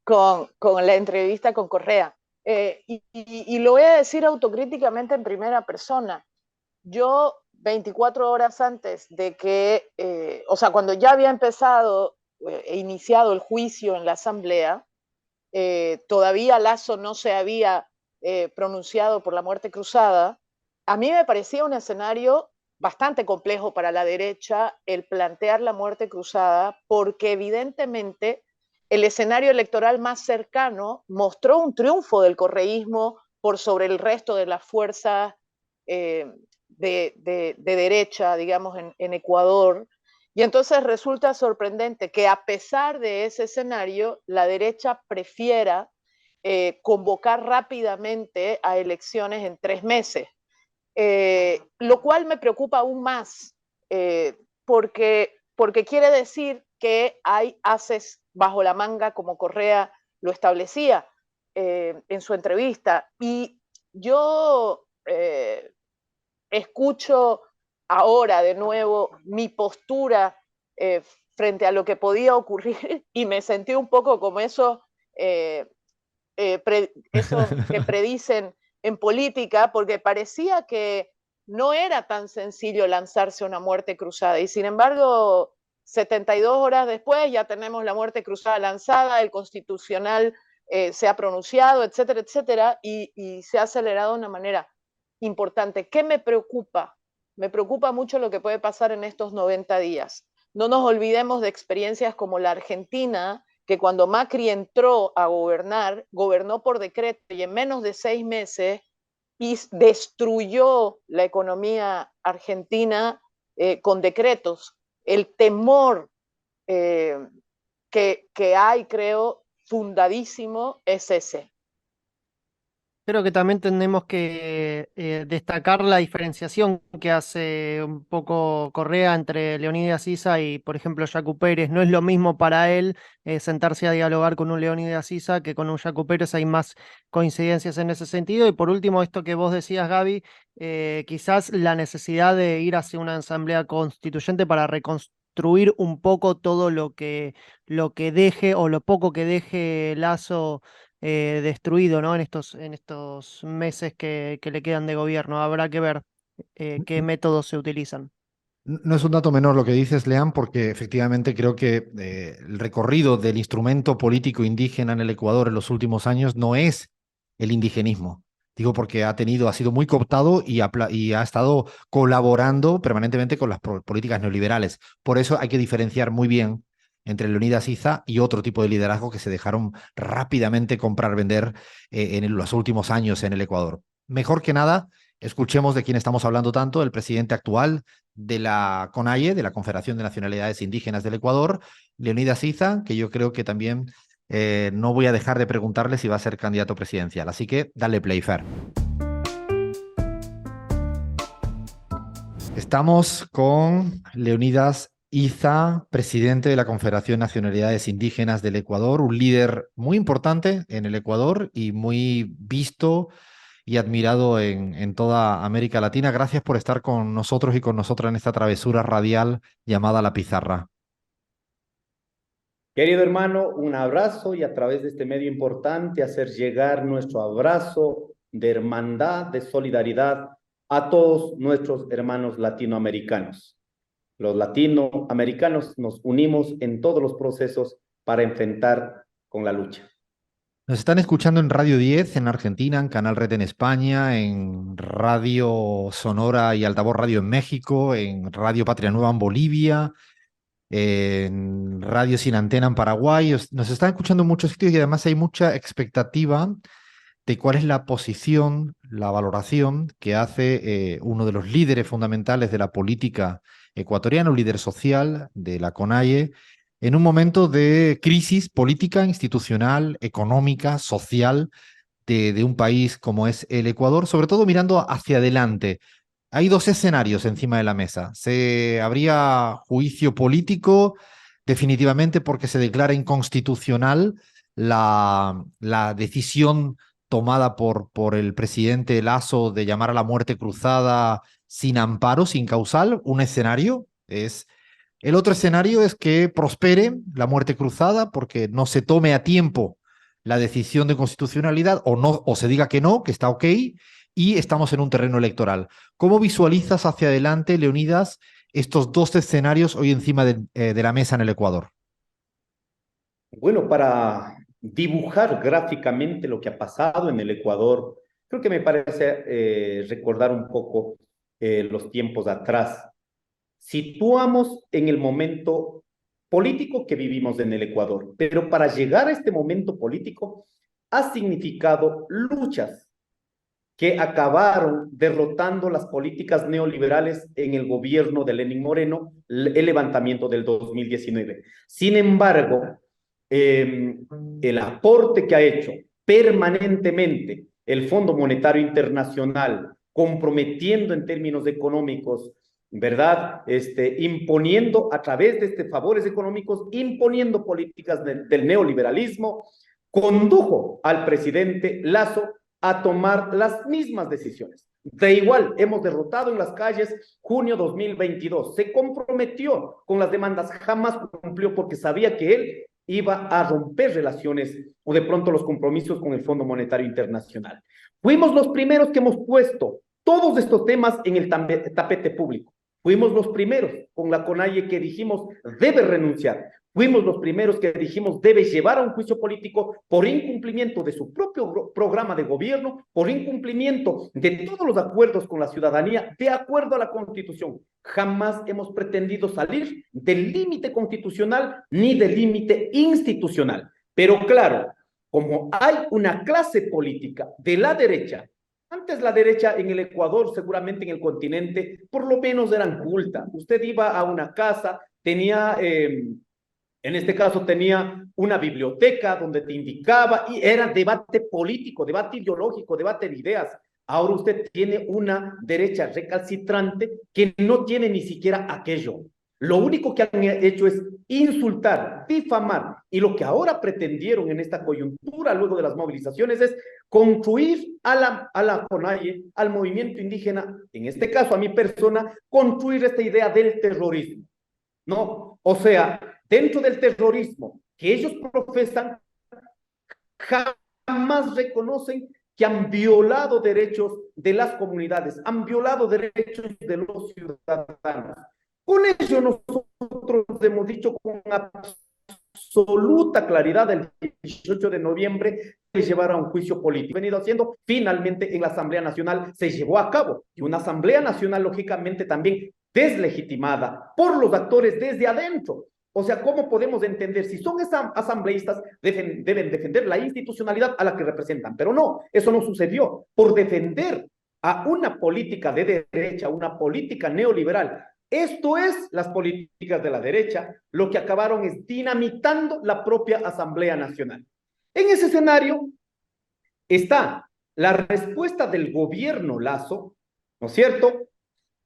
Speaker 4: con la entrevista con Correa. Y lo voy a decir autocríticamente en primera persona. Yo, 24 horas antes de que, o sea, cuando ya había empezado e iniciado el juicio en la Asamblea, todavía Lasso no se había pronunciado por la muerte cruzada, a mí me parecía un escenario bastante complejo para la derecha el plantear la muerte cruzada, porque evidentemente el escenario electoral más cercano mostró un triunfo del correísmo por sobre el resto de las fuerzas de derecha, digamos, en Ecuador. Y entonces resulta sorprendente que a pesar de ese escenario, la derecha prefiera convocar rápidamente a elecciones en 3 meses, lo cual me preocupa aún más, porque quiere decir que hay haces bajo la manga, como Correa lo establecía en su entrevista. Y yo escucho ahora de nuevo mi postura frente a lo que podía ocurrir y me sentí un poco como eso que predicen en política, porque parecía que no era tan sencillo lanzarse a una muerte cruzada. Y sin embargo, 72 horas después ya tenemos la muerte cruzada lanzada, el constitucional se ha pronunciado, etcétera, etcétera, y se ha acelerado de una manera importante. ¿Qué me preocupa? Me preocupa mucho lo que puede pasar en estos 90 días. No nos olvidemos de experiencias como la Argentina, que cuando Macri entró a gobernar, gobernó por decreto y en menos de 6 meses y destruyó la economía argentina con decretos. El temor que hay, creo, fundadísimo es ese.
Speaker 5: Creo que también tenemos que destacar la diferenciación que hace un poco Correa entre Leonidas Issa y, por ejemplo, Yacu Pérez. No es lo mismo para él sentarse a dialogar con un Leonidas Issa que con un Yacu Pérez. Hay más coincidencias en ese sentido. Y por último, esto que vos decías, Gaby, quizás la necesidad de ir hacia una asamblea constituyente para reconstruir un poco todo lo que deje o lo poco que deje Lazo destruido, ¿no? En estos meses que le quedan de gobierno. Habrá que ver qué métodos se utilizan.
Speaker 1: No es un dato menor lo que dices, Leán, porque efectivamente creo que el recorrido del instrumento político indígena en el Ecuador en los últimos años no es el indigenismo. Digo porque ha sido muy cooptado y ha estado colaborando permanentemente con las políticas neoliberales. Por eso hay que diferenciar muy bien entre Leonidas Issa y otro tipo de liderazgo que se dejaron rápidamente comprar, vender en los últimos años en el Ecuador. Mejor que nada, escuchemos de quién estamos hablando tanto, el presidente actual de la CONAIE, de la Confederación de Nacionalidades Indígenas del Ecuador, Leonidas Issa, que yo creo que también no voy a dejar de preguntarle si va a ser candidato presidencial. Así que dale play, Fer. Estamos con Leonidas Issa, presidente de la Confederación de Nacionalidades Indígenas del Ecuador, un líder muy importante en el Ecuador y muy visto y admirado en toda América Latina. Gracias por estar con nosotros y con nosotras en esta travesura radial llamada La Pizarra.
Speaker 6: Querido hermano, un abrazo y a través de este medio importante hacer llegar nuestro abrazo de hermandad, de solidaridad a todos nuestros hermanos latinoamericanos. Los latinoamericanos nos unimos en todos los procesos para enfrentar con la lucha.
Speaker 1: Nos están escuchando en Radio 10 en Argentina, en Canal Red en España, en Radio Sonora y Altavoz Radio en México, en Radio Patria Nueva en Bolivia, en Radio Sin Antena en Paraguay. Nos están escuchando en muchos sitios y además hay mucha expectativa de cuál es la posición, la valoración que hace uno de los líderes fundamentales de la política ecuatoriana, un líder social de la CONAIE, en un momento de crisis política, institucional, económica, social de un país como es el Ecuador, sobre todo mirando hacia adelante. Hay dos escenarios encima de la mesa. Habría juicio político, definitivamente porque se declara inconstitucional la decisión tomada por el presidente Lasso de llamar a la muerte cruzada sin amparo, sin causal. Un escenario es... El otro escenario es que prospere la muerte cruzada porque no se tome a tiempo la decisión de constitucionalidad o, no, o se diga que no, que está ok, y estamos en un terreno electoral. ¿Cómo visualizas hacia adelante, Leonidas, estos dos escenarios hoy encima de la mesa en el Ecuador?
Speaker 6: Bueno, para dibujar gráficamente lo que ha pasado en el Ecuador, creo que me parece recordar un poco los tiempos atrás. Situamos en el momento político que vivimos en el Ecuador, pero para llegar a este momento político ha significado luchas que acabaron derrotando las políticas neoliberales en el gobierno de Lenín Moreno, el levantamiento del 2019. Sin embargo, el aporte que ha hecho permanentemente el Fondo Monetario Internacional, comprometiendo en términos económicos, ¿verdad? Imponiendo a través de favores económicos, imponiendo políticas del neoliberalismo, condujo al presidente Lasso a tomar las mismas decisiones. De igual, hemos derrotado en las calles junio 2022. Se comprometió con las demandas, jamás cumplió porque sabía que él iba a romper relaciones o de pronto los compromisos con el Fondo Monetario Internacional. Fuimos los primeros que hemos puesto todos estos temas en el tapete público. Fuimos los primeros con la CONAIE que dijimos debe renunciar. Fuimos los primeros que dijimos debe llevar a un juicio político por incumplimiento de su propio programa de gobierno, por incumplimiento de todos los acuerdos con la ciudadanía, de acuerdo a la Constitución. Jamás hemos pretendido salir del límite constitucional ni del límite institucional. Pero claro, como hay una clase política de la derecha, antes la derecha en el Ecuador, seguramente en el continente, por lo menos eran culta. Usted iba a una casa, tenía En este caso tenía una biblioteca donde te indicaba y era debate político, debate ideológico, debate de ideas. Ahora usted tiene una derecha recalcitrante que no tiene ni siquiera aquello. Lo único que han hecho es insultar, difamar, y lo que ahora pretendieron en esta coyuntura, luego de las movilizaciones, es construir a la CONAIE, al movimiento indígena, en este caso a mi persona, construir esta idea del terrorismo. ¿No? O sea, dentro del terrorismo que ellos profesan, jamás reconocen que han violado derechos de las comunidades, han violado derechos de los ciudadanos. Con ello nosotros hemos dicho con absoluta claridad el 18 de noviembre que llevar a un juicio político. Venido haciendo, finalmente en la Asamblea Nacional se llevó a cabo, y una Asamblea Nacional lógicamente también deslegitimada por los actores desde adentro. O sea, ¿cómo podemos entender? Si son asambleístas, deben defender la institucionalidad a la que representan, pero no, eso no sucedió. Por defender a una política de derecha, una política neoliberal, esto es las políticas de la derecha, lo que acabaron es dinamitando la propia Asamblea Nacional. En ese escenario está la respuesta del gobierno Lasso, ¿no es cierto?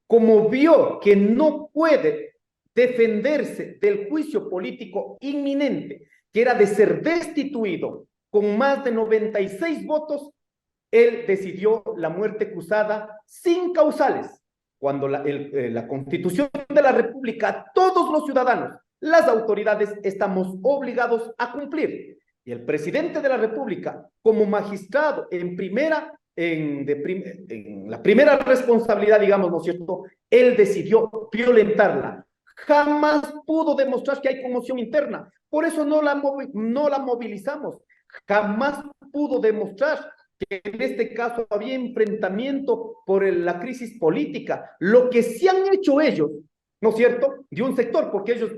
Speaker 6: Como vio que no puede defenderse del juicio político inminente, que era de ser destituido con más de 96 votos, él decidió la muerte cruzada sin causales, cuando la Constitución de la República, todos los ciudadanos, las autoridades, estamos obligados a cumplir. Y el presidente de la República, como magistrado en la primera responsabilidad, digamos, ¿no es cierto?, él decidió violentarla. Jamás pudo demostrar que hay conmoción interna, por eso no la movilizamos. Jamás pudo demostrar que en este caso había enfrentamiento por la crisis política. Lo que sí han hecho ellos, ¿no es cierto?, de un sector, porque ellos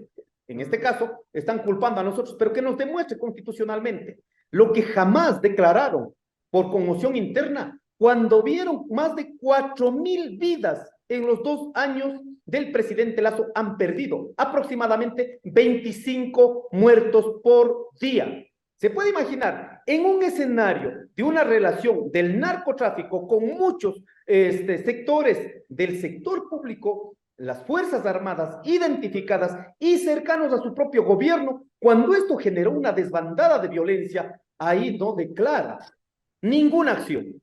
Speaker 6: en este caso están culpando a nosotros, pero que nos demuestre constitucionalmente lo que jamás declararon por conmoción interna, cuando vieron más de 4,000 vidas en los 2 años del presidente Lasso, han perdido aproximadamente 25 muertos por día. Se puede imaginar, en un escenario de una relación del narcotráfico con muchos sectores del sector público, las Fuerzas Armadas identificadas y cercanos a su propio gobierno, cuando esto generó una desbandada de violencia, ahí no declara ninguna acción.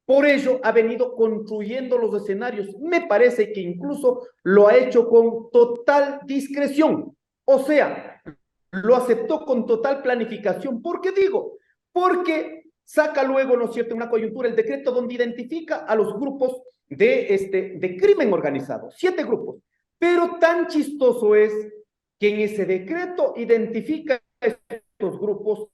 Speaker 6: Por ello ha venido construyendo los escenarios. Me parece que incluso lo ha hecho con total discreción. O sea, lo aceptó con total planificación. ¿Por qué digo? Porque saca luego, ¿no es cierto?, una coyuntura, el decreto donde identifica a los grupos de crimen organizado, 7 grupos. Pero tan chistoso es que en ese decreto identifica estos grupos,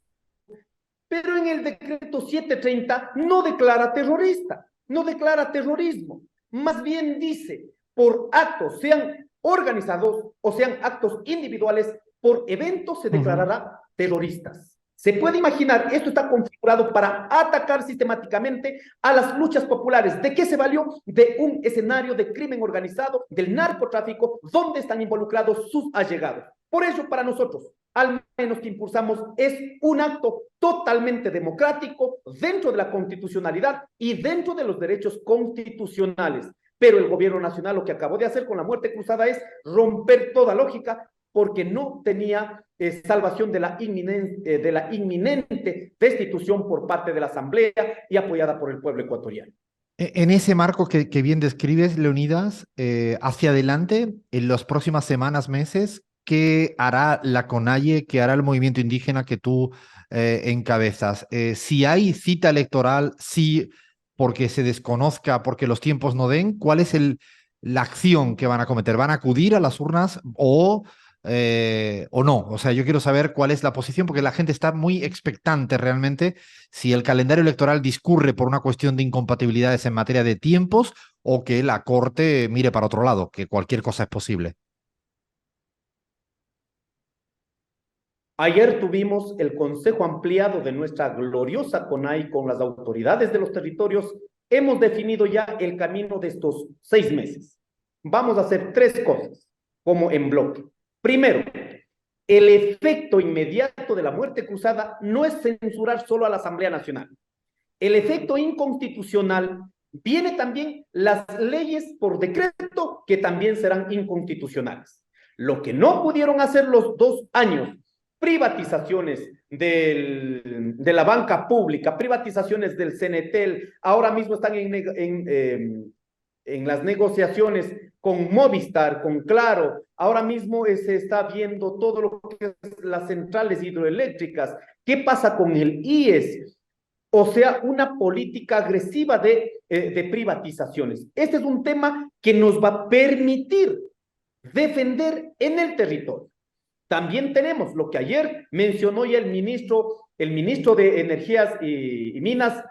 Speaker 6: pero en el decreto 730 no declara terrorista, no declara terrorismo. Más bien dice, por actos, sean organizados o sean actos individuales, por eventos se declarará terroristas. Se puede imaginar, esto está configurado para atacar sistemáticamente a las luchas populares. ¿De qué se valió? De un escenario de crimen organizado, del narcotráfico, donde están involucrados sus allegados. Por eso, para nosotros, al menos que impulsamos, es un acto totalmente democrático dentro de la constitucionalidad y dentro de los derechos constitucionales. Pero el gobierno nacional lo que acabó de hacer con la muerte cruzada es romper toda lógica, porque no tenía salvación de la inminente destitución por parte de la Asamblea y apoyada por el pueblo ecuatoriano.
Speaker 1: En ese marco que bien describes, Leonidas, hacia adelante, en las próximas semanas, meses, ¿qué hará la CONAIE, qué hará el movimiento indígena que tú encabezas? Si hay cita electoral, si porque se desconozca, porque los tiempos no den, ¿cuál es la acción que van a cometer? ¿Van a acudir a las urnas o no? O sea, yo quiero saber cuál es la posición, porque la gente está muy expectante realmente si el calendario electoral discurre por una cuestión de incompatibilidades en materia de tiempos o que la Corte mire para otro lado, que cualquier cosa es posible.
Speaker 6: Ayer tuvimos el consejo ampliado de nuestra gloriosa CONAIE con las autoridades de los territorios. Hemos definido ya el camino de estos 6 meses. Vamos a hacer 3 cosas, como en bloque. Primero, el efecto inmediato de la muerte cruzada no es censurar solo a la Asamblea Nacional. El efecto inconstitucional viene también las leyes por decreto que también serán inconstitucionales. Lo que no pudieron hacer los 2 años, privatizaciones de la banca pública, privatizaciones del CNTEL, ahora mismo están en las negociaciones con Movistar, con Claro, ahora mismo se está viendo todo lo que es las centrales hidroeléctricas. ¿Qué pasa con el IES? O sea, una política agresiva de privatizaciones. Este es un tema que nos va a permitir defender en el territorio. También tenemos lo que ayer mencionó ya el ministro de Energías y Minas,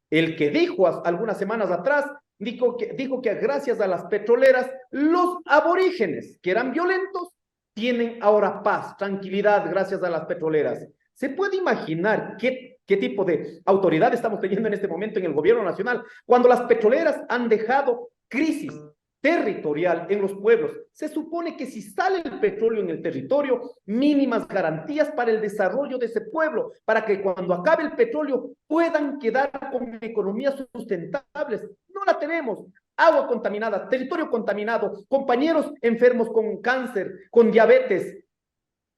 Speaker 6: el que dijo algunas semanas atrás, dijo que gracias a las petroleras, los aborígenes que eran violentos tienen ahora paz, tranquilidad gracias a las petroleras. ¿Se puede imaginar qué tipo de autoridad estamos teniendo en este momento en el gobierno nacional? Cuando las petroleras han dejado crisis territorial en los pueblos, se supone que si sale el petróleo en el territorio, mínimas garantías para el desarrollo de ese pueblo, para que cuando acabe el petróleo puedan quedar con economías sustentables. No la tenemos. Agua contaminada, territorio contaminado, compañeros enfermos con cáncer, con diabetes,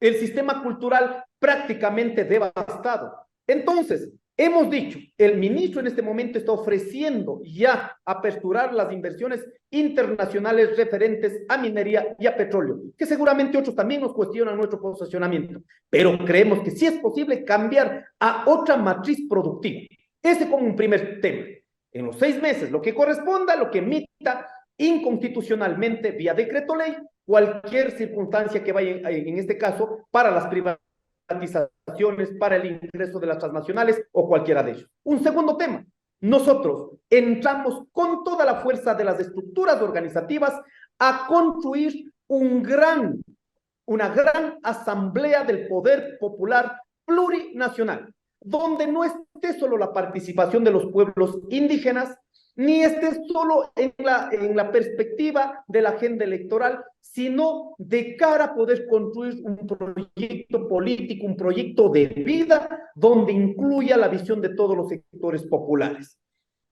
Speaker 6: el sistema cultural prácticamente devastado. Entonces, hemos dicho, el ministro en este momento está ofreciendo ya aperturar las inversiones internacionales referentes a minería y a petróleo, que seguramente otros también nos cuestionan nuestro posicionamiento, pero creemos que sí es posible cambiar a otra matriz productiva. Ese como un primer tema. En los 6 meses, lo que corresponda, lo que emita inconstitucionalmente vía decreto ley, cualquier circunstancia que vaya en este caso para las privatizaciones, para el ingreso de las transnacionales o cualquiera de ellos. Un segundo tema, nosotros entramos con toda la fuerza de las estructuras organizativas a construir una gran asamblea del poder popular plurinacional, donde no esté solo la participación de los pueblos indígenas, ni esté solo en la perspectiva de la agenda electoral, sino de cara a poder construir un proyecto político, un proyecto de vida, donde incluya la visión de todos los sectores populares.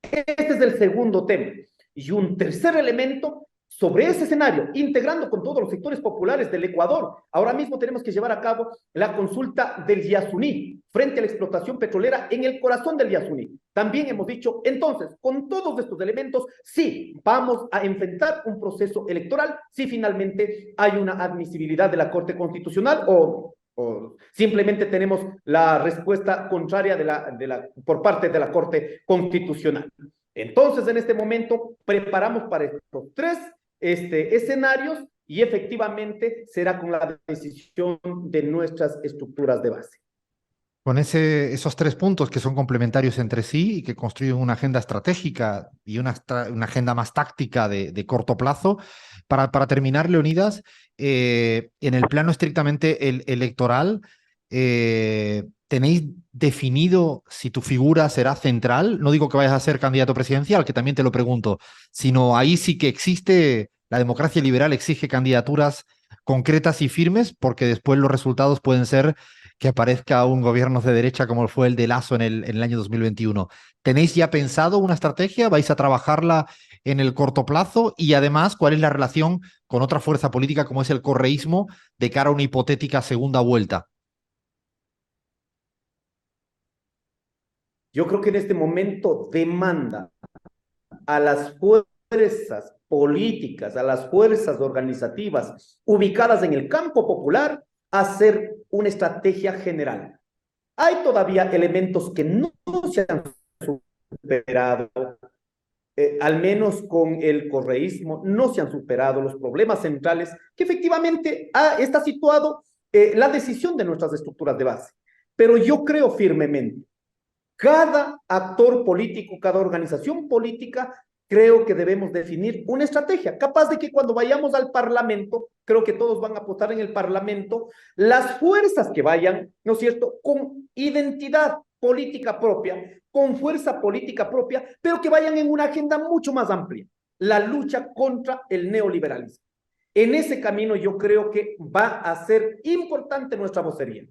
Speaker 6: Este es el segundo tema. Y un tercer elemento, sobre ese escenario, integrando con todos los sectores populares del Ecuador, ahora mismo tenemos que llevar a cabo la consulta del Yasuní frente a la explotación petrolera en el corazón del Yasuní. También hemos dicho, entonces, con todos estos elementos, sí, vamos a enfrentar un proceso electoral si finalmente hay una admisibilidad de la Corte Constitucional o simplemente tenemos la respuesta contraria por parte de la Corte Constitucional. Entonces, en este momento, preparamos para estos 3 escenarios y efectivamente será con la decisión de nuestras estructuras de base.
Speaker 1: Con esos 3 puntos que son complementarios entre sí y que construyen una agenda estratégica y una agenda más táctica de corto plazo. Para terminar, Leonidas, en el plano estrictamente electoral, ¿tenéis definido si tu figura será central? No digo que vayas a ser candidato presidencial, que también te lo pregunto, sino ahí sí que existe, la democracia liberal exige candidaturas concretas y firmes, porque después los resultados pueden ser que aparezca un gobierno de derecha como fue el de Lasso en el año 2021. ¿Tenéis ya pensado una estrategia? ¿Vais a trabajarla en el corto plazo? Y además, ¿cuál es la relación con otra fuerza política como es el correísmo de cara a una hipotética segunda vuelta?
Speaker 6: Yo creo que en este momento demanda a las fuerzas políticas, a las fuerzas organizativas ubicadas en el campo popular, hacer una estrategia general. Hay todavía elementos que no se han superado, al menos con el correísmo, no se han superado los problemas centrales que efectivamente está situado la decisión de nuestras estructuras de base. Pero yo creo firmemente, cada actor político, cada organización política, creo que debemos definir una estrategia, capaz de que cuando vayamos al Parlamento, creo que todos van a apostar en el Parlamento, las fuerzas que vayan, ¿no es cierto?, con identidad política propia, con fuerza política propia, pero que vayan en una agenda mucho más amplia, la lucha contra el neoliberalismo. En ese camino yo creo que va a ser importante nuestra vocería.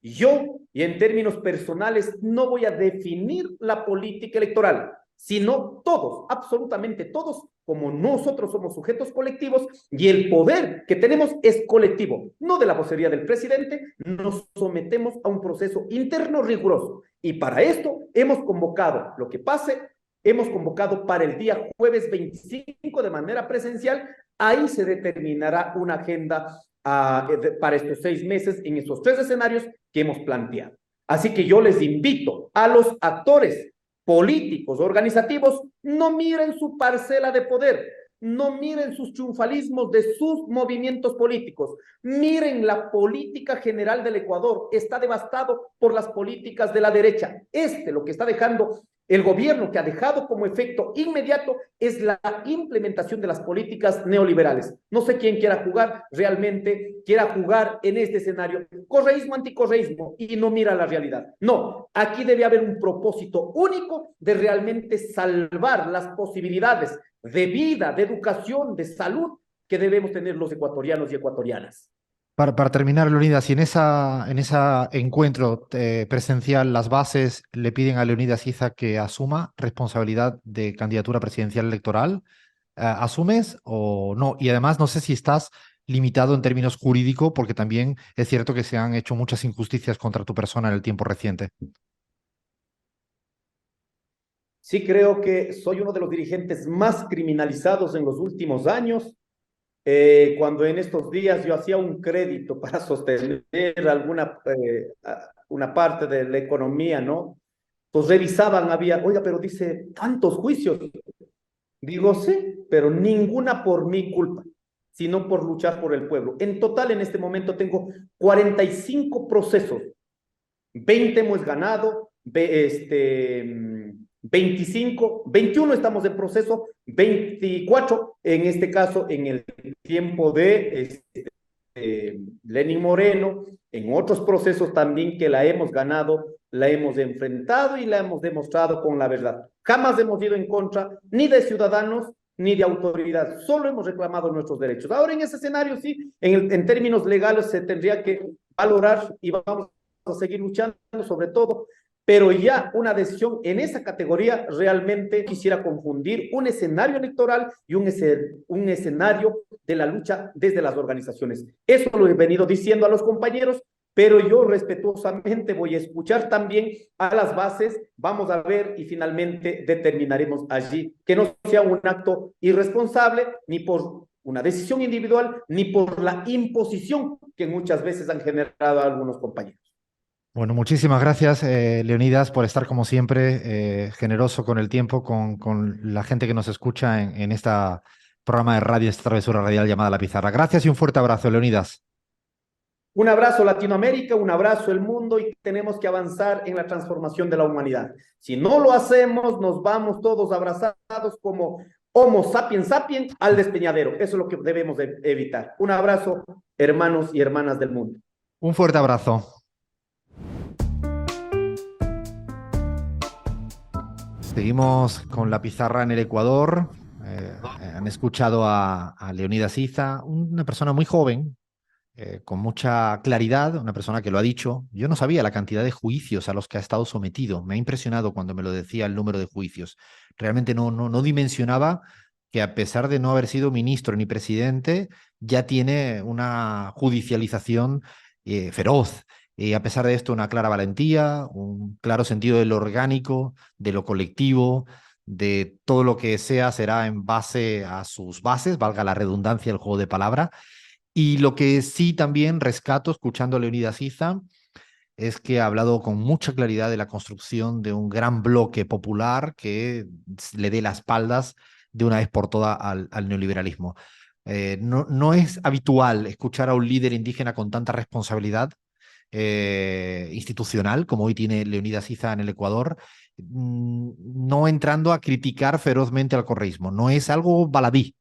Speaker 6: Yo, y en términos personales, no voy a definir la política electoral, sino todos, absolutamente todos, como nosotros somos sujetos colectivos y el poder que tenemos es colectivo, no de la vocería del presidente, nos sometemos a un proceso interno riguroso. Y para esto hemos convocado, lo que pase, hemos convocado para el día jueves 25 de manera presencial. Ahí se determinará una agenda para estos 6 meses en estos 3 escenarios que hemos planteado. Así que yo les invito a los actores políticos, organizativos, no miren su parcela de poder, no miren sus triunfalismos de sus movimientos políticos, miren la política general del Ecuador, está devastado por las políticas de la derecha. Lo que está dejando el gobierno, que ha dejado como efecto inmediato, es la implementación de las políticas neoliberales. No sé quién quiera jugar en este escenario, correísmo, anticorreísmo, y no mira la realidad. No, aquí debe haber un propósito único de realmente salvar las posibilidades de vida, de educación, de salud que debemos tener los ecuatorianos y ecuatorianas.
Speaker 1: Para terminar, Leonidas, si en ese encuentro presencial las bases le piden a Leonidas Iza que asuma responsabilidad de candidatura presidencial electoral, ¿asumes o no? Y además no sé si estás limitado en términos jurídicos, porque también es cierto que se han hecho muchas injusticias contra tu persona en el tiempo reciente.
Speaker 6: Sí, creo que soy uno de los dirigentes más criminalizados en los últimos años. Cuando en estos días yo hacía un crédito para sostener una parte de la economía, ¿no? Pues revisaban, oiga, pero dice, tantos juicios. Digo, sí, pero ninguna por mi culpa, sino por luchar por el pueblo. En total, en este momento tengo 45 procesos. 20 hemos ganado, 25, 21 estamos en proceso, 24 en este caso en el tiempo de Lenín Moreno, en otros procesos también que la hemos ganado, la hemos enfrentado y la hemos demostrado con la verdad. Jamás hemos ido en contra ni de ciudadanos ni de autoridad, solo hemos reclamado nuestros derechos. Ahora en ese escenario sí, en términos legales se tendría que valorar y vamos a seguir luchando sobre todo, pero ya una decisión en esa categoría realmente quisiera confundir un escenario electoral y un escenario de la lucha desde las organizaciones. Eso lo he venido diciendo a los compañeros, pero yo respetuosamente voy a escuchar también a las bases, vamos a ver y finalmente determinaremos allí que no sea un acto irresponsable ni por una decisión individual ni por la imposición que muchas veces han generado algunos compañeros.
Speaker 1: Bueno, muchísimas gracias, Leonidas, por estar como siempre generoso con el tiempo, con la gente que nos escucha en este programa de radio, esta travesura radial llamada La Pizarra. Gracias y un fuerte abrazo, Leonidas.
Speaker 6: Un abrazo Latinoamérica, un abrazo el mundo, y tenemos que avanzar en la transformación de la humanidad. Si no lo hacemos, nos vamos todos abrazados como Homo sapiens sapiens al despeñadero. Eso es lo que debemos evitar. Un abrazo, hermanos y hermanas del mundo.
Speaker 1: Un fuerte abrazo. Seguimos con La Pizarra en el Ecuador. Han escuchado a Leonidas Iza, una persona muy joven, con mucha claridad, una persona que lo ha dicho. Yo no sabía la cantidad de juicios a los que ha estado sometido. Me ha impresionado cuando me lo decía el número de juicios. Realmente no dimensionaba que, a pesar de no haber sido ministro ni presidente, ya tiene una judicialización feroz. Y a pesar de esto, una clara valentía, un claro sentido de lo orgánico, de lo colectivo, de todo lo que sea será en base a sus bases, valga la redundancia, el juego de palabra. Y lo que sí también rescato, escuchando a Leonidas Iza, es que ha hablado con mucha claridad de la construcción de un gran bloque popular que le dé las espaldas de una vez por todas al neoliberalismo. No es habitual escuchar a un líder indígena con tanta responsabilidad institucional como hoy tiene Leonidas Iza en el Ecuador, no entrando a criticar ferozmente al correísmo. No es algo baladí.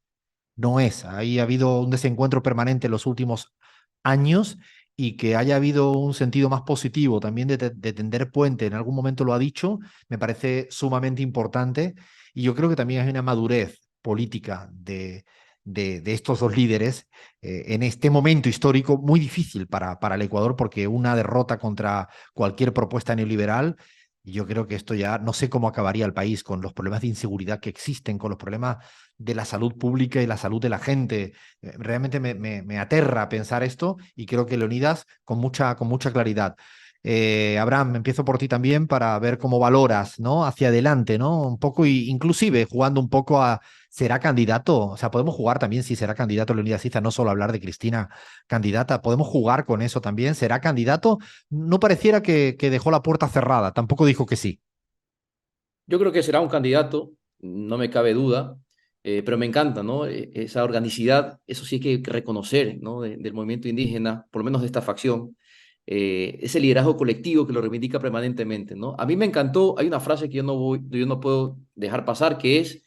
Speaker 1: No es. Ahí ha habido un desencuentro permanente en los últimos años, y que haya habido un sentido más positivo también de tender puente, en algún momento lo ha dicho, me parece sumamente importante, y yo creo que también hay una madurez política de de estos dos líderes en este momento histórico muy difícil para el Ecuador, porque una derrota contra cualquier propuesta neoliberal, y yo creo que esto ya no sé cómo acabaría el país con los problemas de inseguridad que existen, con los problemas de la salud pública y la salud de la gente. Realmente me aterra pensar esto y creo que Leonidas con mucha claridad. Abraham, empiezo por ti también para ver cómo valoras, ¿no? Hacia adelante, ¿no? Un poco, y inclusive jugando un poco a, ¿será candidato? O sea, podemos jugar también si será candidato Leonidas Iza, no solo hablar de Cristina candidata, podemos jugar con eso también. ¿Será candidato? No pareciera que dejó la puerta cerrada, tampoco dijo que sí.
Speaker 2: Yo creo que será un candidato, no me cabe duda, pero me encanta, ¿no? Esa organicidad, eso sí hay que reconocer, ¿no? Del movimiento indígena, por lo menos de esta facción, ese liderazgo colectivo que lo reivindica permanentemente, ¿no? A mí me encantó, hay una frase que yo no puedo dejar pasar, que es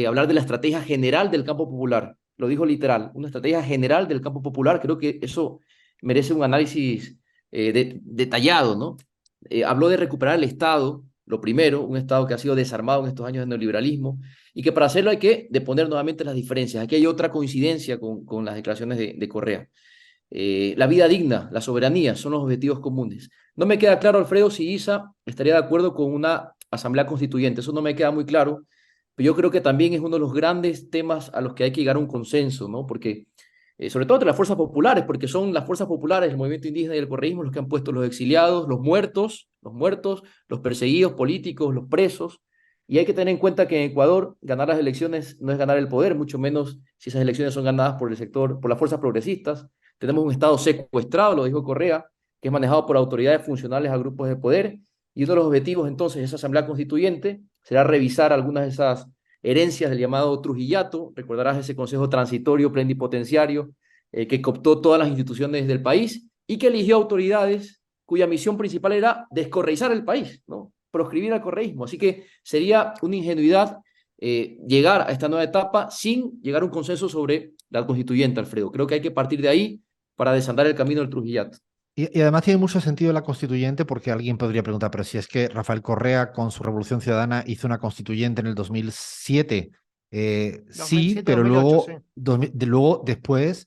Speaker 2: hablar de la estrategia general del campo popular. Lo dijo literal, una estrategia general del campo popular. Creo que eso merece un análisis detallado, ¿no? Habló de recuperar el Estado, lo primero, un Estado que ha sido desarmado en estos años de neoliberalismo, y que para hacerlo hay que deponer nuevamente las diferencias. Aquí hay otra coincidencia con las declaraciones de Correa. La vida digna, la soberanía, son los objetivos comunes. No me queda claro, Alfredo, si ISA estaría de acuerdo con una asamblea constituyente. Eso no me queda muy claro, pero yo creo que también es uno de los grandes temas a los que hay que llegar a un consenso, ¿no? Porque, sobre todo entre las fuerzas populares, porque son las fuerzas populares, el movimiento indígena y el correísmo los que han puesto los exiliados, los perseguidos políticos, los presos. Y hay que tener en cuenta que en Ecuador ganar las elecciones no es ganar el poder, mucho menos si esas elecciones son ganadas por el sector, por las fuerzas progresistas. Tenemos un Estado secuestrado, lo dijo Correa, que es manejado por autoridades funcionales a grupos de poder. Y uno de los objetivos entonces de esa Asamblea Constituyente será revisar algunas de esas herencias del llamado Trujillato. Recordarás ese Consejo Transitorio Plenipotenciario que cooptó todas las instituciones del país y que eligió autoridades cuya misión principal era descorreizar el país, ¿no? Proscribir al correísmo. Así que sería una ingenuidad llegar a esta nueva etapa sin llegar a un consenso sobre la constituyente, Alfredo. Creo que hay que partir de ahí para desandar el camino del Trujillato.
Speaker 1: Y además tiene mucho sentido la constituyente porque alguien podría preguntar, pero si es que Rafael Correa con su Revolución Ciudadana hizo una constituyente en el 2007, sí,
Speaker 5: 2007,
Speaker 1: pero
Speaker 5: 2008, sí.
Speaker 1: luego después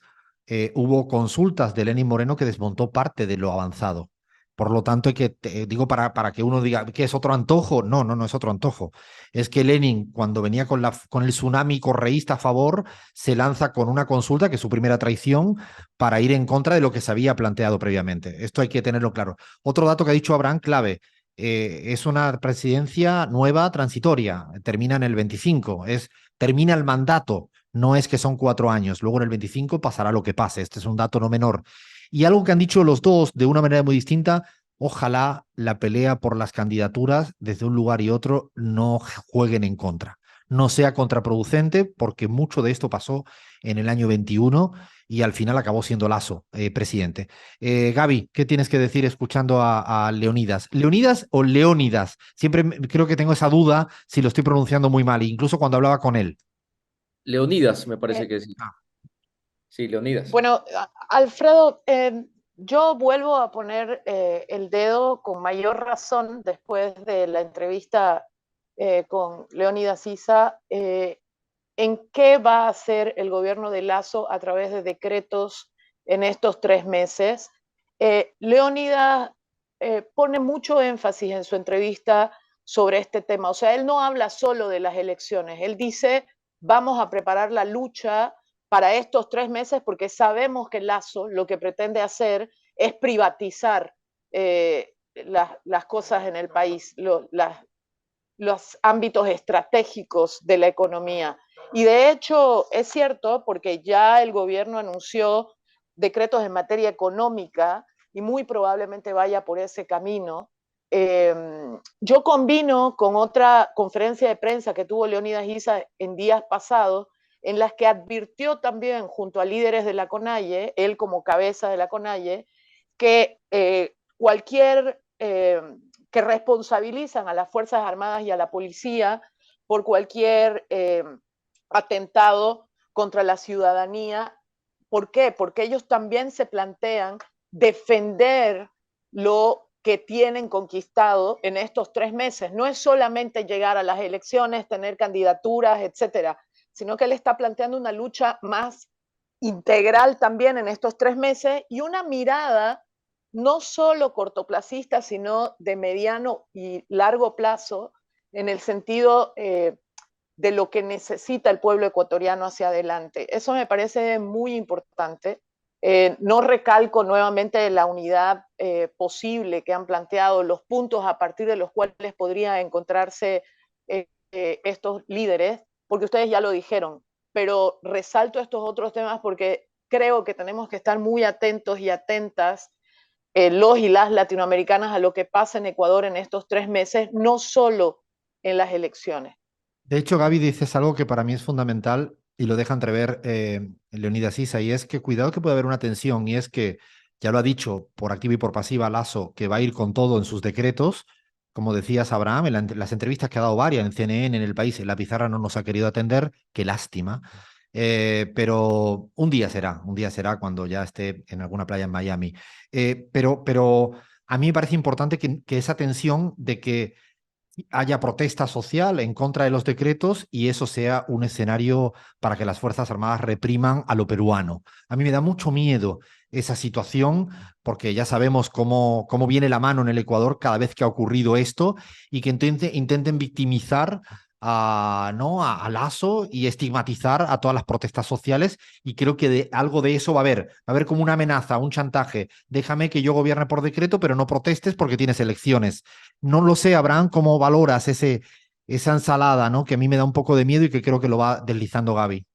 Speaker 1: hubo consultas de Lenín Moreno que desmontó parte de lo avanzado. Por lo tanto, hay que, digo, para que uno diga que es otro antojo, no es otro antojo. Es que Lenin, cuando venía con el tsunami correísta a favor, se lanza con una consulta, que es su primera traición, para ir en contra de lo que se había planteado previamente. Esto hay que tenerlo claro. Otro dato que ha dicho Abraham, clave, es una presidencia nueva, transitoria, termina en el 25, termina el mandato, no es que son 4 años, luego en el 25 pasará lo que pase, este es un dato no menor. Y algo que han dicho los dos de una manera muy distinta, ojalá la pelea por las candidaturas desde un lugar y otro no jueguen en contra, no sea contraproducente, porque mucho de esto pasó en el año 21 y al final acabó siendo Lasso presidente. Gaby, ¿qué tienes que decir escuchando a Leonidas? ¿Leonidas o Leónidas? Siempre creo que tengo esa duda si lo estoy pronunciando muy mal, incluso cuando hablaba con él.
Speaker 2: Leonidas, me parece
Speaker 4: Eh,
Speaker 2: que sí. Sí, Leonidas.
Speaker 4: Bueno, Alfredo, yo vuelvo a poner el dedo con mayor razón después de la entrevista con Leonidas Issa, en qué va a hacer el gobierno de Lasso a través de decretos en estos 3 meses. Leonidas pone mucho énfasis en su entrevista sobre este tema. O sea, él no habla solo de las elecciones, él dice, vamos a preparar la lucha para estos 3 meses porque sabemos que Lasso lo que pretende hacer es privatizar las cosas en el país, los ámbitos estratégicos de la economía. Y de hecho es cierto porque ya el gobierno anunció decretos en materia económica y muy probablemente vaya por ese camino. Yo combino con otra conferencia de prensa que tuvo Leonidas Issa en días pasados, en las que advirtió también junto a líderes de la CONAIE, él como cabeza de la CONAIE, que cualquier que responsabilizan a las Fuerzas Armadas y a la policía por cualquier atentado contra la ciudadanía. ¿Por qué? Porque ellos también se plantean defender lo que tienen conquistado en estos 3 meses. No es solamente llegar a las elecciones, tener candidaturas, etcétera, sino que él está planteando una lucha más integral también en estos 3 meses y una mirada no solo cortoplacista, sino de mediano y largo plazo, en el sentido de lo que necesita el pueblo ecuatoriano hacia adelante. Eso me parece muy importante. No recalco nuevamente la unidad posible que han planteado, los puntos a partir de los cuales podrían encontrarse estos líderes, porque ustedes ya lo dijeron, pero resalto estos otros temas porque creo que tenemos que estar muy atentos y atentas los y las latinoamericanas a lo que pasa en Ecuador en estos 3 meses, no solo en las elecciones.
Speaker 1: De hecho, Gaby, dices algo que para mí es fundamental y lo deja entrever Leonidas Issa, y es que cuidado que puede haber una tensión, y es que ya lo ha dicho por activa y por pasiva Lasso, que va a ir con todo en sus decretos. Como decías, Abraham, en las entrevistas que ha dado varias en CNN, en El País, en La Pizarra no nos ha querido atender, qué lástima. Pero un día será cuando ya esté en alguna playa en Miami. Pero a mí me parece importante que esa tensión de que haya protesta social en contra de los decretos y eso sea un escenario para que las Fuerzas Armadas repriman a lo peruano. A mí me da mucho miedo esa situación porque ya sabemos cómo viene la mano en el Ecuador cada vez que ha ocurrido esto y que intenten victimizar a Lasso y estigmatizar a todas las protestas sociales, y creo que algo de eso va a haber como una amenaza, un chantaje. Déjame que yo gobierne por decreto, pero no protestes porque tienes elecciones. No lo sé, Abraham, cómo valoras esa ensalada, ¿no? Que a mí me da un poco de miedo y que creo que lo va deslizando Gaby.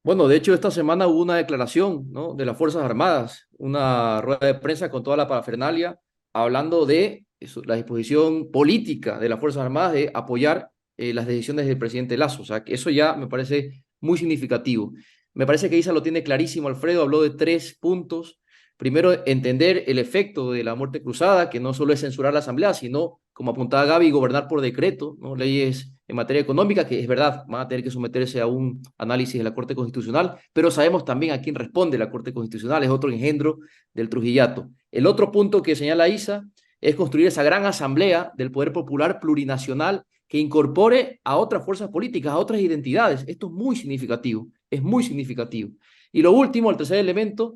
Speaker 2: Bueno, de hecho, esta semana hubo una declaración, ¿no?, de las Fuerzas Armadas, una rueda de prensa con toda la parafernalia, hablando de eso, la disposición política de las Fuerzas Armadas de apoyar las decisiones del presidente Lasso. O sea, que eso ya me parece muy significativo. Me parece que Isa lo tiene clarísimo, Alfredo, habló de 3 puntos. Primero, entender el efecto de la muerte cruzada, que no solo es censurar la Asamblea, sino, como apuntaba Gaby, gobernar por decreto, ¿no? Leyes en materia económica, que es verdad, van a tener que someterse a un análisis de la Corte Constitucional, pero sabemos también a quién responde la Corte Constitucional, es otro engendro del Trujillato. El otro punto que señala Isa es construir esa gran asamblea del poder popular plurinacional que incorpore a otras fuerzas políticas, a otras identidades. Esto es muy significativo. Y lo último, el tercer elemento,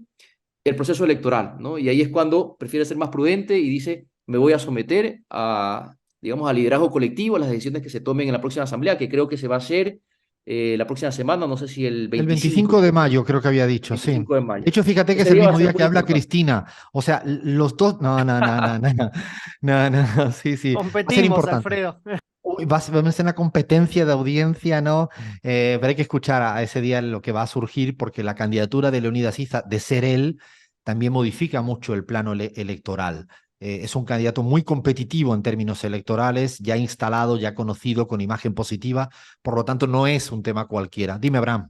Speaker 2: el proceso electoral, ¿no? Y ahí es cuando prefiere ser más prudente y dice, me voy a someter a, digamos, al liderazgo colectivo, a las decisiones que se tomen en la próxima asamblea, que creo que se va a hacer la próxima semana, no sé si el
Speaker 1: El
Speaker 2: 25,
Speaker 1: 25 de mayo creo que había dicho, sí.
Speaker 2: 25 de
Speaker 1: De
Speaker 2: mayo.
Speaker 1: hecho, fíjate que es
Speaker 2: Ese
Speaker 1: el
Speaker 2: día va a
Speaker 1: mismo
Speaker 2: ser
Speaker 1: día que
Speaker 2: muy
Speaker 1: habla
Speaker 2: importante.
Speaker 1: Cristina. O sea, los dos... No, no, no, no, no, no, no, sí, sí. Va a ser
Speaker 5: Competimos,
Speaker 1: importante.
Speaker 5: Alfredo.
Speaker 1: Uy, vamos a ser una competencia de audiencia, ¿no? Pero hay que escuchar a ese día lo que va a surgir, porque la candidatura de Leonidas Issa, de ser él, también modifica mucho el plano electoral. Es un candidato muy competitivo en términos electorales, ya instalado, ya conocido, con imagen positiva, por lo tanto no es un tema cualquiera. Dime, Abraham.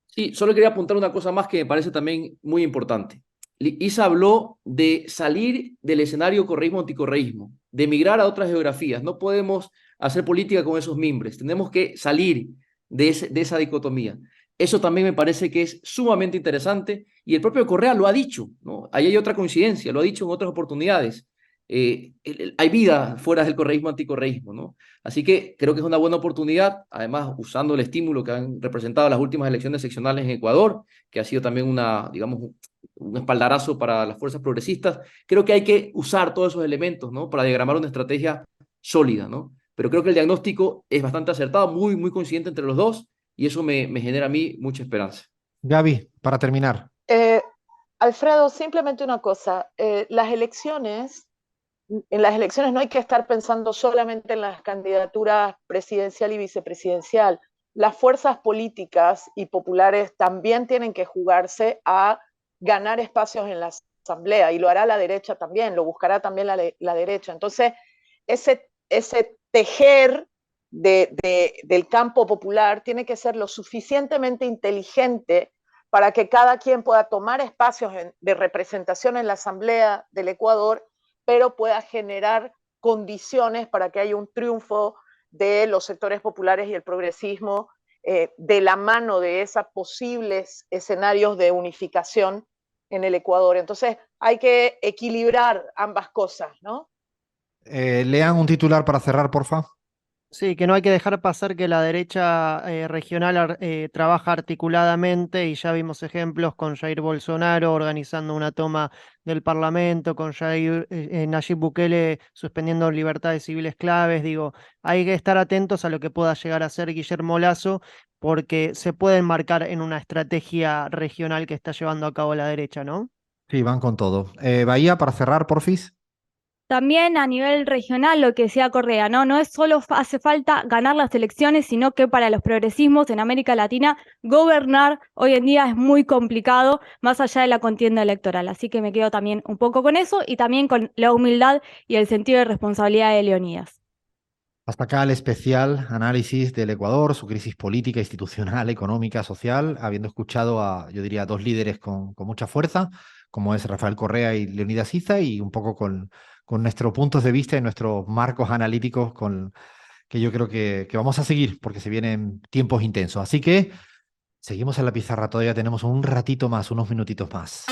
Speaker 2: Sí, solo quería apuntar una cosa más que me parece también muy importante. Isa habló de salir del escenario correísmo-anticorreísmo, de migrar a otras geografías. No podemos hacer política con esos mimbres. Tenemos que salir de esa dicotomía. Eso también me parece que es sumamente interesante y el propio Correa lo ha dicho, ¿no? Ahí hay otra coincidencia, lo ha dicho en otras oportunidades. Hay vida fuera del correísmo anticorreísmo, ¿no? Así que creo que es una buena oportunidad, además usando el estímulo que han representado las últimas elecciones seccionales en Ecuador, que ha sido también digamos, un espaldarazo para las fuerzas progresistas. Creo que hay que usar todos esos elementos, ¿no?, para diagramar una estrategia sólida, ¿no? Pero creo que el diagnóstico es bastante acertado, muy, muy coincidente entre los dos, y eso me genera a mí mucha esperanza.
Speaker 1: Gaby, para terminar.
Speaker 4: Alfredo, simplemente una cosa, en las elecciones no hay que estar pensando solamente en las candidaturas presidencial y vicepresidencial. Las fuerzas políticas y populares también tienen que jugarse a ganar espacios en la asamblea, y lo hará la derecha también, lo buscará también la derecha. Entonces, ese tejer del campo popular tiene que ser lo suficientemente inteligente para que cada quien pueda tomar espacios de representación en la Asamblea del Ecuador, pero pueda generar condiciones para que haya un triunfo de los sectores populares y el progresismo de la mano de esos posibles escenarios de unificación en el Ecuador. Entonces hay que equilibrar ambas cosas, ¿no?
Speaker 1: Lean un titular para cerrar, porfa.
Speaker 5: Sí, que no hay que dejar pasar que la derecha regional trabaja articuladamente y ya vimos ejemplos con Jair Bolsonaro organizando una toma del Parlamento, con Nayib Bukele suspendiendo libertades civiles claves. Digo, hay que estar atentos a lo que pueda llegar a ser Guillermo Lasso porque se puede enmarcar en una estrategia regional que está llevando a cabo la derecha, ¿no?
Speaker 1: Sí, van con todo. Bahía, para cerrar, porfis.
Speaker 7: También a nivel regional, lo que decía Correa, ¿no? No es solo hace falta ganar las elecciones, sino que para los progresismos en América Latina, gobernar hoy en día es muy complicado, más allá de la contienda electoral. Así que me quedo también un poco con eso y también con la humildad y el sentido de responsabilidad de Leonidas.
Speaker 1: Hasta acá el especial análisis del Ecuador, su crisis política, institucional, económica, social, habiendo escuchado a, yo diría, dos líderes con mucha fuerza, como es Rafael Correa y Leonidas Issa, y un poco con nuestros puntos de vista y nuestros marcos analíticos que yo creo que vamos a seguir, porque se vienen tiempos intensos. Así que seguimos en la pizarra, todavía tenemos un ratito más, unos minutitos más.